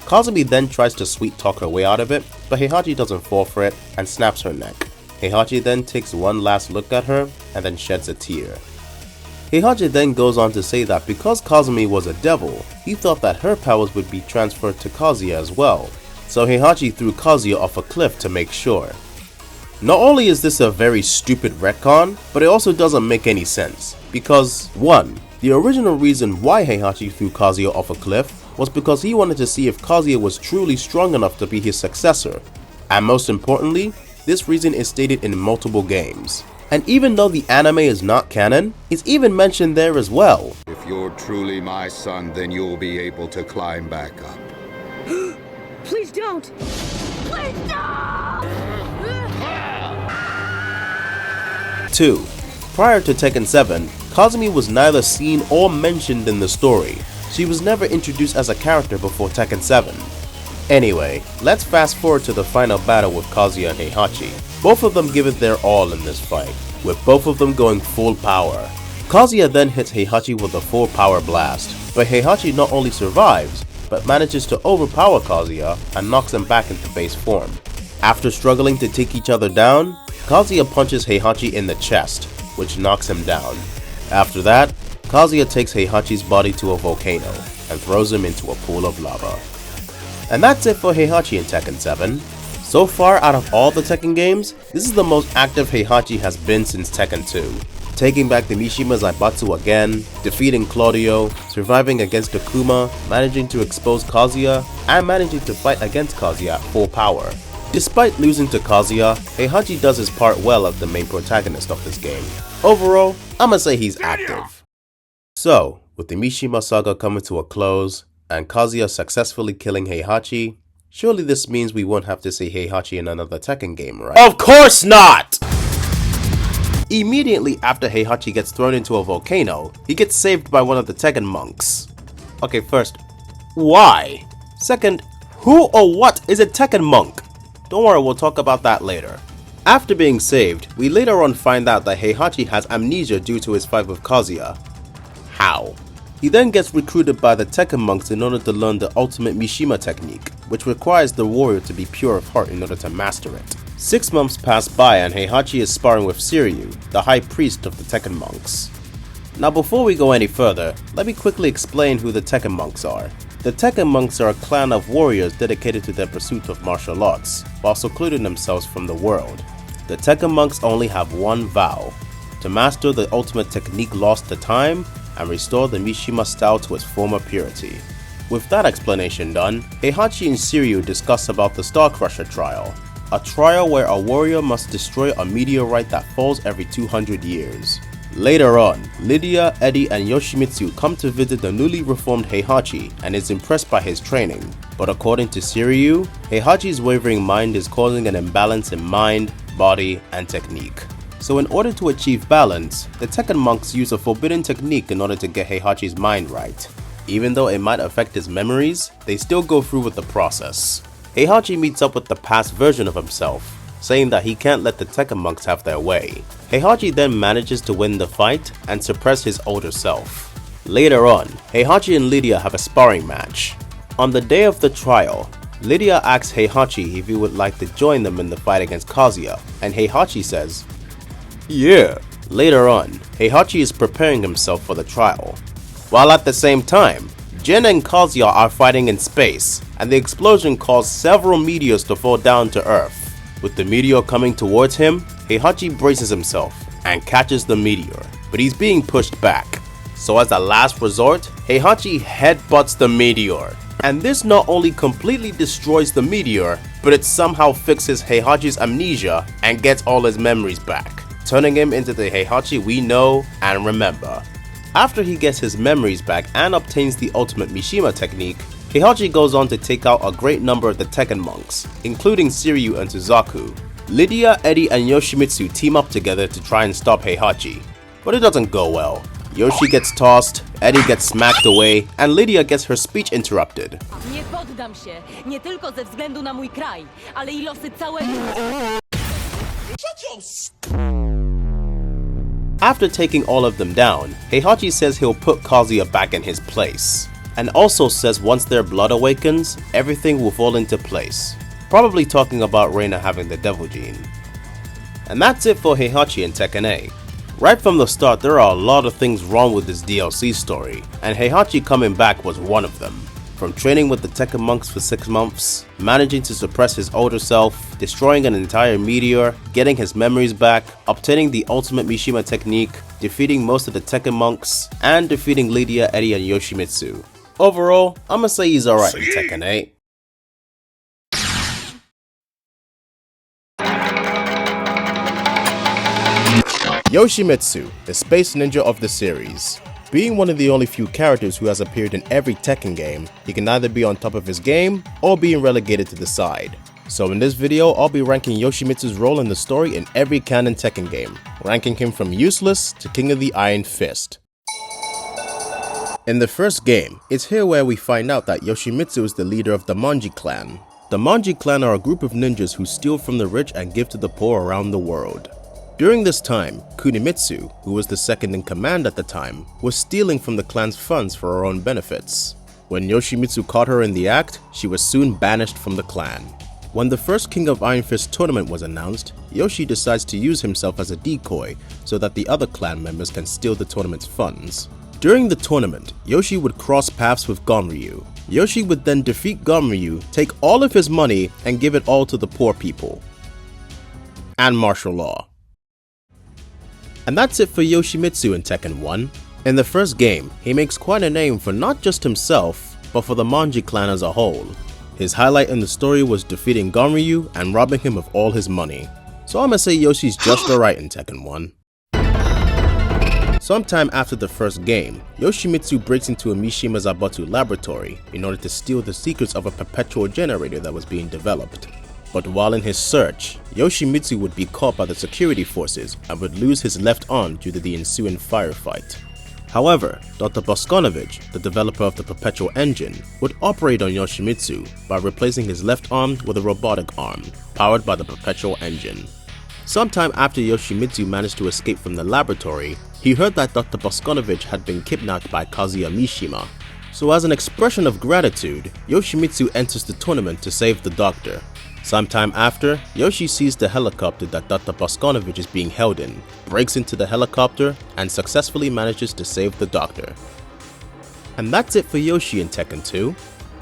Kazumi then tries to sweet talk her way out of it, but Heihachi doesn't fall for it and snaps her neck. Heihachi then takes one last look at her and then sheds a tear. Heihachi then goes on to say that because Kazumi was a devil, he thought that her powers would be transferred to Kazuya as well, so Heihachi threw Kazuya off a cliff to make sure. Not only is this a very stupid retcon, but it also doesn't make any sense, because 1. The original reason why Heihachi threw Kazuya off a cliff was because he wanted to see if Kazuya was truly strong enough to be his successor, and most importantly, this reason is stated in multiple games. And even though the anime is not canon, it's even mentioned there as well. If you're truly my son, then you'll be able to climb back up. Please don't! Please don't! 2. Prior to Tekken 7, Kazumi was neither seen or mentioned in the story. She was never introduced as a character before Tekken 7. Anyway, let's fast forward to the final battle with Kazuya and Heihachi. Both of them give it their all in this fight, with both of them going full power. Kazuya then hits Heihachi with a full power blast, but Heihachi not only survives, but manages to overpower Kazuya and knocks him back into base form. After struggling to take each other down, Kazuya punches Heihachi in the chest. which knocks him down. After that, Kazuya takes Heihachi's body to a volcano and throws him into a pool of lava. And that's it for Heihachi in Tekken 7. So far, out of all the Tekken games, this is the most active Heihachi has been since Tekken 2. Taking back the Mishima Zaibatsu again, defeating Claudio, surviving against Akuma, managing to expose Kazuya, and managing to fight against Kazuya at full power. Despite losing to Kazuya, Heihachi does his part well as the main protagonist of this game. Overall, I'ma say he's active. So, with the Mishima saga coming to a close, and Kazuya successfully killing Heihachi, surely this means we won't have to see Heihachi in another Tekken game, right? Of course not! Immediately after Heihachi gets thrown into a volcano, he gets saved by one of the Tekken monks. Okay, first, why? Second, who or what is a Tekken monk? Don't worry, we'll talk about that later. After being saved, we later on find out that Heihachi has amnesia due to his fight with Kazuya. How? He then gets recruited by the Tekken monks in order to learn the ultimate Mishima technique, which requires the warrior to be pure of heart in order to master it. 6 months pass by and Heihachi is sparring with Shiryu, the high priest of the Tekken monks. Now before we go any further, let me quickly explain who the Tekken monks are. The Tekken monks are a clan of warriors dedicated to their pursuit of martial arts, while secluding themselves from the world. The Tekken monks only have one vow: to master the ultimate technique lost to time and restore the Mishima style to its former purity. With that explanation done, Heihachi and Shiryu discuss about the Star Crusher trial, a trial where a warrior must destroy a meteorite that falls every 200 years. Later on, Lydia, Eddie, and Yoshimitsu come to visit the newly reformed Heihachi and is impressed by his training. But according to Shiryu, Heihachi's wavering mind is causing an imbalance in mind, body, and technique. So in order to achieve balance, the Tekken monks use a forbidden technique in order to get Heihachi's mind right. Even though it might affect his memories, they still go through with the process. Heihachi meets up with the past version of himself, saying that he can't let the Tekken monks have their way. Heihachi then manages to win the fight and suppress his older self. Later on, Heihachi and Lydia have a sparring match. On the day of the trial, Lydia asks Heihachi if he would like to join them in the fight against Kazuya, and Heihachi says, "Yeah." Later on, Heihachi is preparing himself for the trial, while at the same time, Jin and Kazuya are fighting in space, and the explosion caused several meteors to fall down to Earth. With the meteor coming towards him, Heihachi braces himself and catches the meteor, but he's being pushed back. So as a last resort, Heihachi headbutts the meteor. And this not only completely destroys the meteor, but it somehow fixes Heihachi's amnesia and gets all his memories back, turning him into the Heihachi we know and remember. After he gets his memories back and obtains the ultimate Mishima technique, Heihachi goes on to take out a great number of the Tekken monks, including Shiryu and Suzaku. Lydia, Eddie, and Yoshimitsu team up together to try and stop Heihachi, but it doesn't go well. Yoshi gets tossed, Eddie gets smacked away, and Lydia gets her speech interrupted. Nie poddam się, nie tylko ze względu na mój kraj, ale i losy całego... After taking all of them down, Heihachi says he'll put Kazuya back in his place, and also says once their blood awakens, everything will fall into place, probably talking about Reina having the devil gene. And that's it for Heihachi in Tekken 8. Right from the start, there are a lot of things wrong with this DLC story, and Heihachi coming back was one of them. From training with the Tekken monks for 6 months, managing to suppress his older self, destroying an entire meteor, getting his memories back, obtaining the ultimate Mishima technique, defeating most of the Tekken monks, and defeating Lydia, Eddie, and Yoshimitsu. Overall, I'ma say he's alright in Tekken 8. Yoshimitsu, the space ninja of the series. Being one of the only few characters who has appeared in every Tekken game, he can either be on top of his game or being relegated to the side. So in this video, I'll be ranking Yoshimitsu's role in the story in every canon Tekken game, ranking him from useless to King of the Iron Fist. In the first game, it's here where we find out that Yoshimitsu is the leader of the Manji clan. The Manji clan are a group of ninjas who steal from the rich and give to the poor around the world. During this time, Kunimitsu, who was the second in command at the time, was stealing from the clan's funds for her own benefits. When Yoshimitsu caught her in the act, she was soon banished from the clan. When the first King of Iron Fist tournament was announced, Yoshi decides to use himself as a decoy so that the other clan members can steal the tournament's funds. During the tournament, Yoshi would cross paths with Gonryu. Yoshi would then defeat Gonryu, take all of his money, and give it all to the poor people. And martial law. And that's it for Yoshimitsu in Tekken 1. In the first game, he makes quite a name for not just himself, but for the Manji clan as a whole. His highlight in the story was defeating Gonryu and robbing him of all his money. So I'ma say Yoshi's just alright in Tekken 1. Sometime after the first game, Yoshimitsu breaks into a Mishima Zaibatsu laboratory in order to steal the secrets of a perpetual generator that was being developed. But while in his search, Yoshimitsu would be caught by the security forces and would lose his left arm due to the ensuing firefight. However, Dr. Boskonovich, the developer of the perpetual engine, would operate on Yoshimitsu by replacing his left arm with a robotic arm, powered by the perpetual engine. Sometime after Yoshimitsu managed to escape from the laboratory, he heard that Dr. Boskonovich had been kidnapped by Kazuya Mishima. So as an expression of gratitude, Yoshimitsu enters the tournament to save the doctor. Sometime after, Yoshi sees the helicopter that Dr. Boskonovich is being held in, breaks into the helicopter, and successfully manages to save the doctor. And that's it for Yoshi in Tekken 2.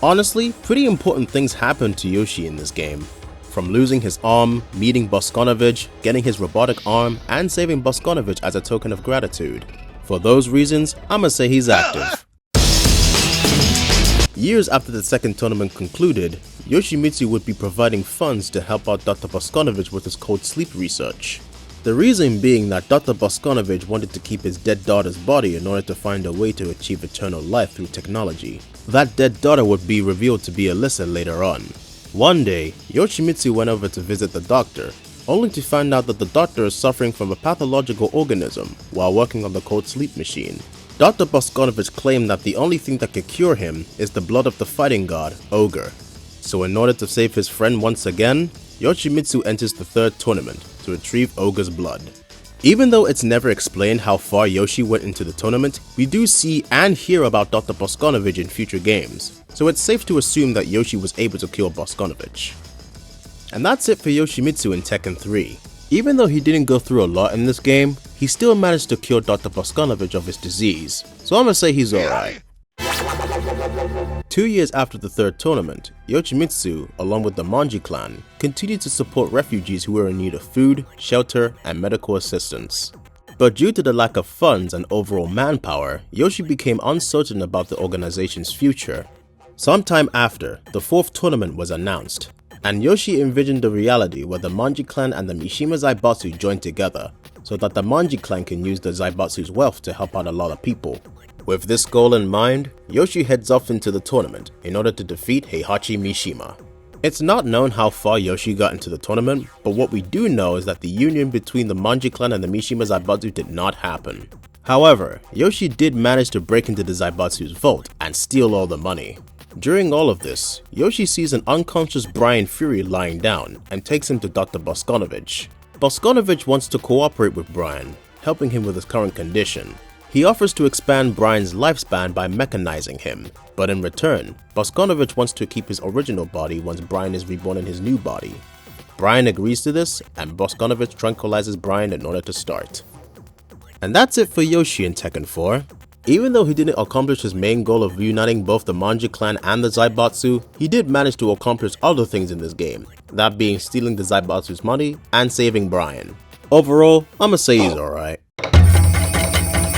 Honestly, pretty important things happened to Yoshi in this game. From losing his arm, meeting Boskonovich, getting his robotic arm, and saving Boskonovich as a token of gratitude. For those reasons, I'ma say he's active. Years after the second tournament concluded, Yoshimitsu would be providing funds to help out Dr. Boskonovich with his cold sleep research. The reason being that Dr. Boskonovich wanted to keep his dead daughter's body in order to find a way to achieve eternal life through technology. That dead daughter would be revealed to be Alyssa later on. One day, Yoshimitsu went over to visit the doctor, only to find out that the doctor is suffering from a pathological organism while working on the cold sleep machine. Dr. Boskonovich claimed that the only thing that could cure him is the blood of the fighting god, Ogre. So in order to save his friend once again, Yoshimitsu enters the third tournament to retrieve Ogre's blood. Even though it's never explained how far Yoshi went into the tournament, we do see and hear about Dr. Boskonovich in future games, so it's safe to assume that Yoshi was able to kill Boskonovich. And that's it for Yoshimitsu in Tekken 3. Even though he didn't go through a lot in this game, he still managed to cure Dr. Boskonovich of his disease, so I'ma say he's alright. 2 years after the third tournament, Yoshimitsu, along with the Manji clan, continued to support refugees who were in need of food, shelter, and medical assistance. But due to the lack of funds and overall manpower, Yoshi became uncertain about the organization's future. Sometime after, the fourth tournament was announced, and Yoshi envisioned a reality where the Manji clan and the Mishima Zaibatsu joined together, so that the Manji clan can use the Zaibatsu's wealth to help out a lot of people. With this goal in mind, Yoshi heads off into the tournament in order to defeat Heihachi Mishima. It's not known how far Yoshi got into the tournament, but what we do know is that the union between the Manji clan and the Mishima Zaibatsu did not happen. However, Yoshi did manage to break into the Zaibatsu's vault and steal all the money. During all of this, Yoshi sees an unconscious Brian Fury lying down and takes him to Dr. Boskonovich. Boskonovich wants to cooperate with Brian, helping him with his current condition. He offers to expand Brian's lifespan by mechanizing him, but in return, Boskonovich wants to keep his original body once Brian is reborn in his new body. Brian agrees to this, and Boskonovich tranquilizes Brian in order to start. And that's it for Yoshi in Tekken 4. Even though he didn't accomplish his main goal of reuniting both the Manji clan and the Zaibatsu, he did manage to accomplish other things in this game, that being stealing the Zaibatsu's money and saving Brian. Overall, I'ma say he's alright.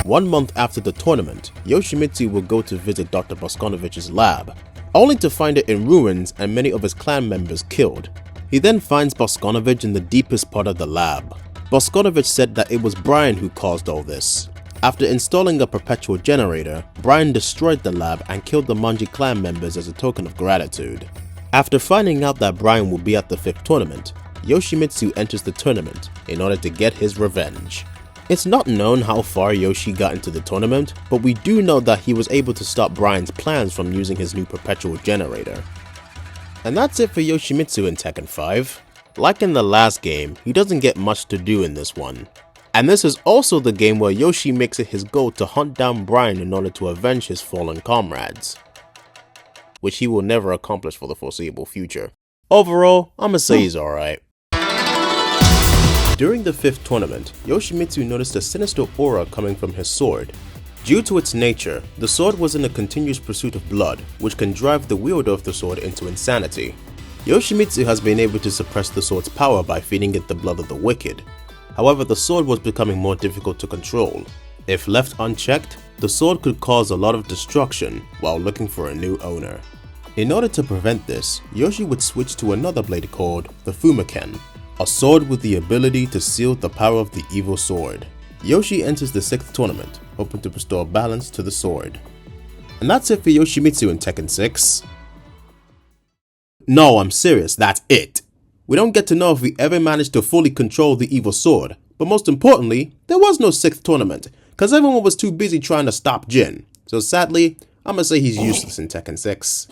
1 month after the tournament, Yoshimitsu will go to visit Dr. Boskonovich's lab, only to find it in ruins and many of his clan members killed. He then finds Boskonovich in the deepest part of the lab. Boskonovich said that it was Brian who caused all this. After installing a perpetual generator, Brian destroyed the lab and killed the Manji clan members as a token of gratitude. After finding out that Brian will be at the 5th tournament, Yoshimitsu enters the tournament in order to get his revenge. It's not known how far Yoshi got into the tournament, but we do know that he was able to stop Brian's plans from using his new perpetual generator. And that's it for Yoshimitsu in Tekken 5. Like in the last game, he doesn't get much to do in this one. And this is also the game where Yoshi makes it his goal to hunt down Brian in order to avenge his fallen comrades, which he will never accomplish for the foreseeable future. Overall, I'ma say he's alright. During the 5th tournament, Yoshimitsu noticed a sinister aura coming from his sword. Due to its nature, the sword was in a continuous pursuit of blood, which can drive the wielder of the sword into insanity. Yoshimitsu has been able to suppress the sword's power by feeding it the blood of the wicked. However, the sword was becoming more difficult to control. If left unchecked, the sword could cause a lot of destruction while looking for a new owner. In order to prevent this, Yoshi would switch to another blade called the Fumiken, a sword with the ability to seal the power of the evil sword. Yoshi enters the 6th tournament, hoping to restore balance to the sword. And that's it for Yoshimitsu in Tekken 6. No, I'm serious, that's it. We don't get to know if we ever managed to fully control the evil sword, but most importantly, there was no 6th tournament, cause everyone was too busy trying to stop Jin. So sadly, I'ma say he's useless in Tekken 6.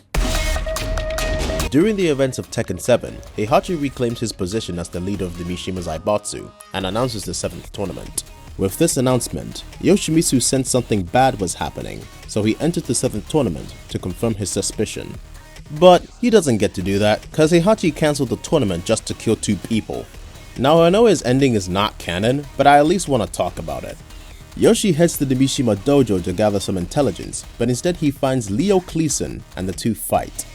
During the events of Tekken 7, Heihachi reclaims his position as the leader of the Mishima Zaibatsu and announces the 7th tournament. With this announcement, Yoshimitsu sensed something bad was happening, so he entered the 7th tournament to confirm his suspicion. But he doesn't get to do that, cause Heihachi cancelled the tournament just to kill 2 people. Now I know his ending is not canon, but I at least want to talk about it. Yoshi heads to the Mishima dojo to gather some intelligence, but instead he finds Leo Cleason and the two fight.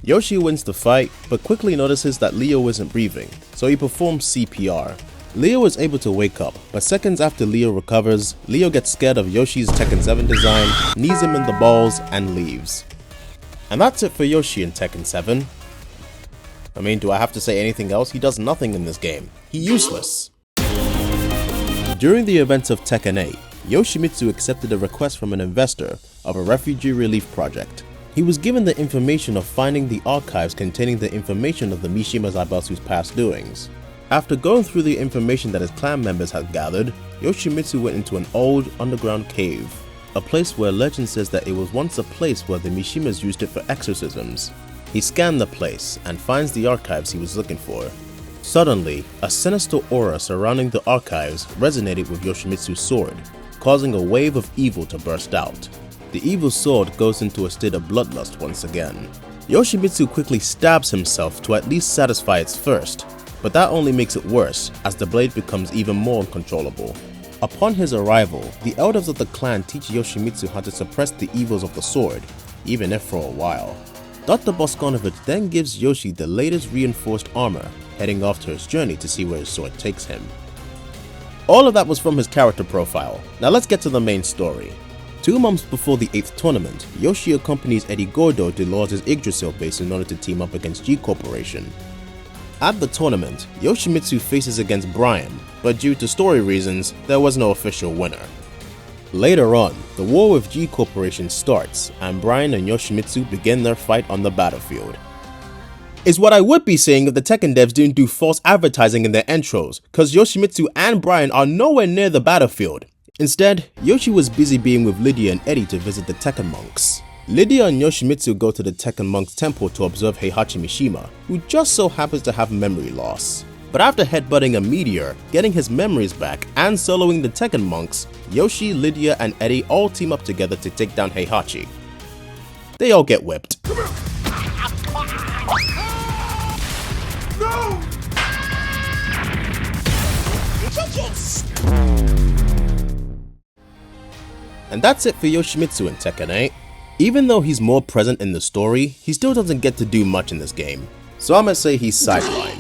Yoshi wins the fight, but quickly notices that Leo isn't breathing, so he performs CPR. Leo is able to wake up, but seconds after Leo recovers, Leo gets scared of Yoshi's Tekken 7 design, knees him in the balls, and leaves. And that's it for Yoshi in Tekken 7. I mean, do I have to say anything else? He does nothing in this game. He's useless. During the events of Tekken 8, Yoshimitsu accepted a request from an investor of a refugee relief project. He was given the information of finding the archives containing the information of the Mishima Zaibatsu's past doings. After going through the information that his clan members had gathered, Yoshimitsu went into an old underground cave, a place where legend says that it was once a place where the Mishimas used it for exorcisms. He scanned the place and finds the archives he was looking for. Suddenly, a sinister aura surrounding the archives resonated with Yoshimitsu's sword, causing a wave of evil to burst out. The evil sword goes into a state of bloodlust once again. Yoshimitsu quickly stabs himself to at least satisfy its thirst, but that only makes it worse as the blade becomes even more uncontrollable. Upon his arrival, the elders of the clan teach Yoshimitsu how to suppress the evils of the sword, even if for a while. Dr. Boskonovich then gives Yoshi the latest reinforced armor, heading off to his journey to see where his sword takes him. All of that was from his character profile. Now let's get to the main story. 2 months before the 8th tournament, Yoshi accompanies Eddie Gordo to Law's Yggdrasil base in order to team up against G Corporation. At the tournament, Yoshimitsu faces against Brian, but due to story reasons, there was no official winner. Later on, the war with G Corporation starts, and Brian and Yoshimitsu begin their fight on the battlefield. Is what I would be saying if the Tekken devs didn't do false advertising in their intros, cause Yoshimitsu and Brian are nowhere near the battlefield. Instead, Yoshi was busy being with Lydia and Eddie to visit the Tekken monks. Lydia and Yoshimitsu go to the Tekken monks temple to observe Heihachi Mishima, who just so happens to have memory loss. But after headbutting a meteor, getting his memories back, and soloing the Tekken monks, Yoshi, Lydia, and Eddie all team up together to take down Heihachi. They all get whipped. And that's it for Yoshimitsu in Tekken 8. Even though he's more present in the story, he still doesn't get to do much in this game, so I'ma say he's sidelined.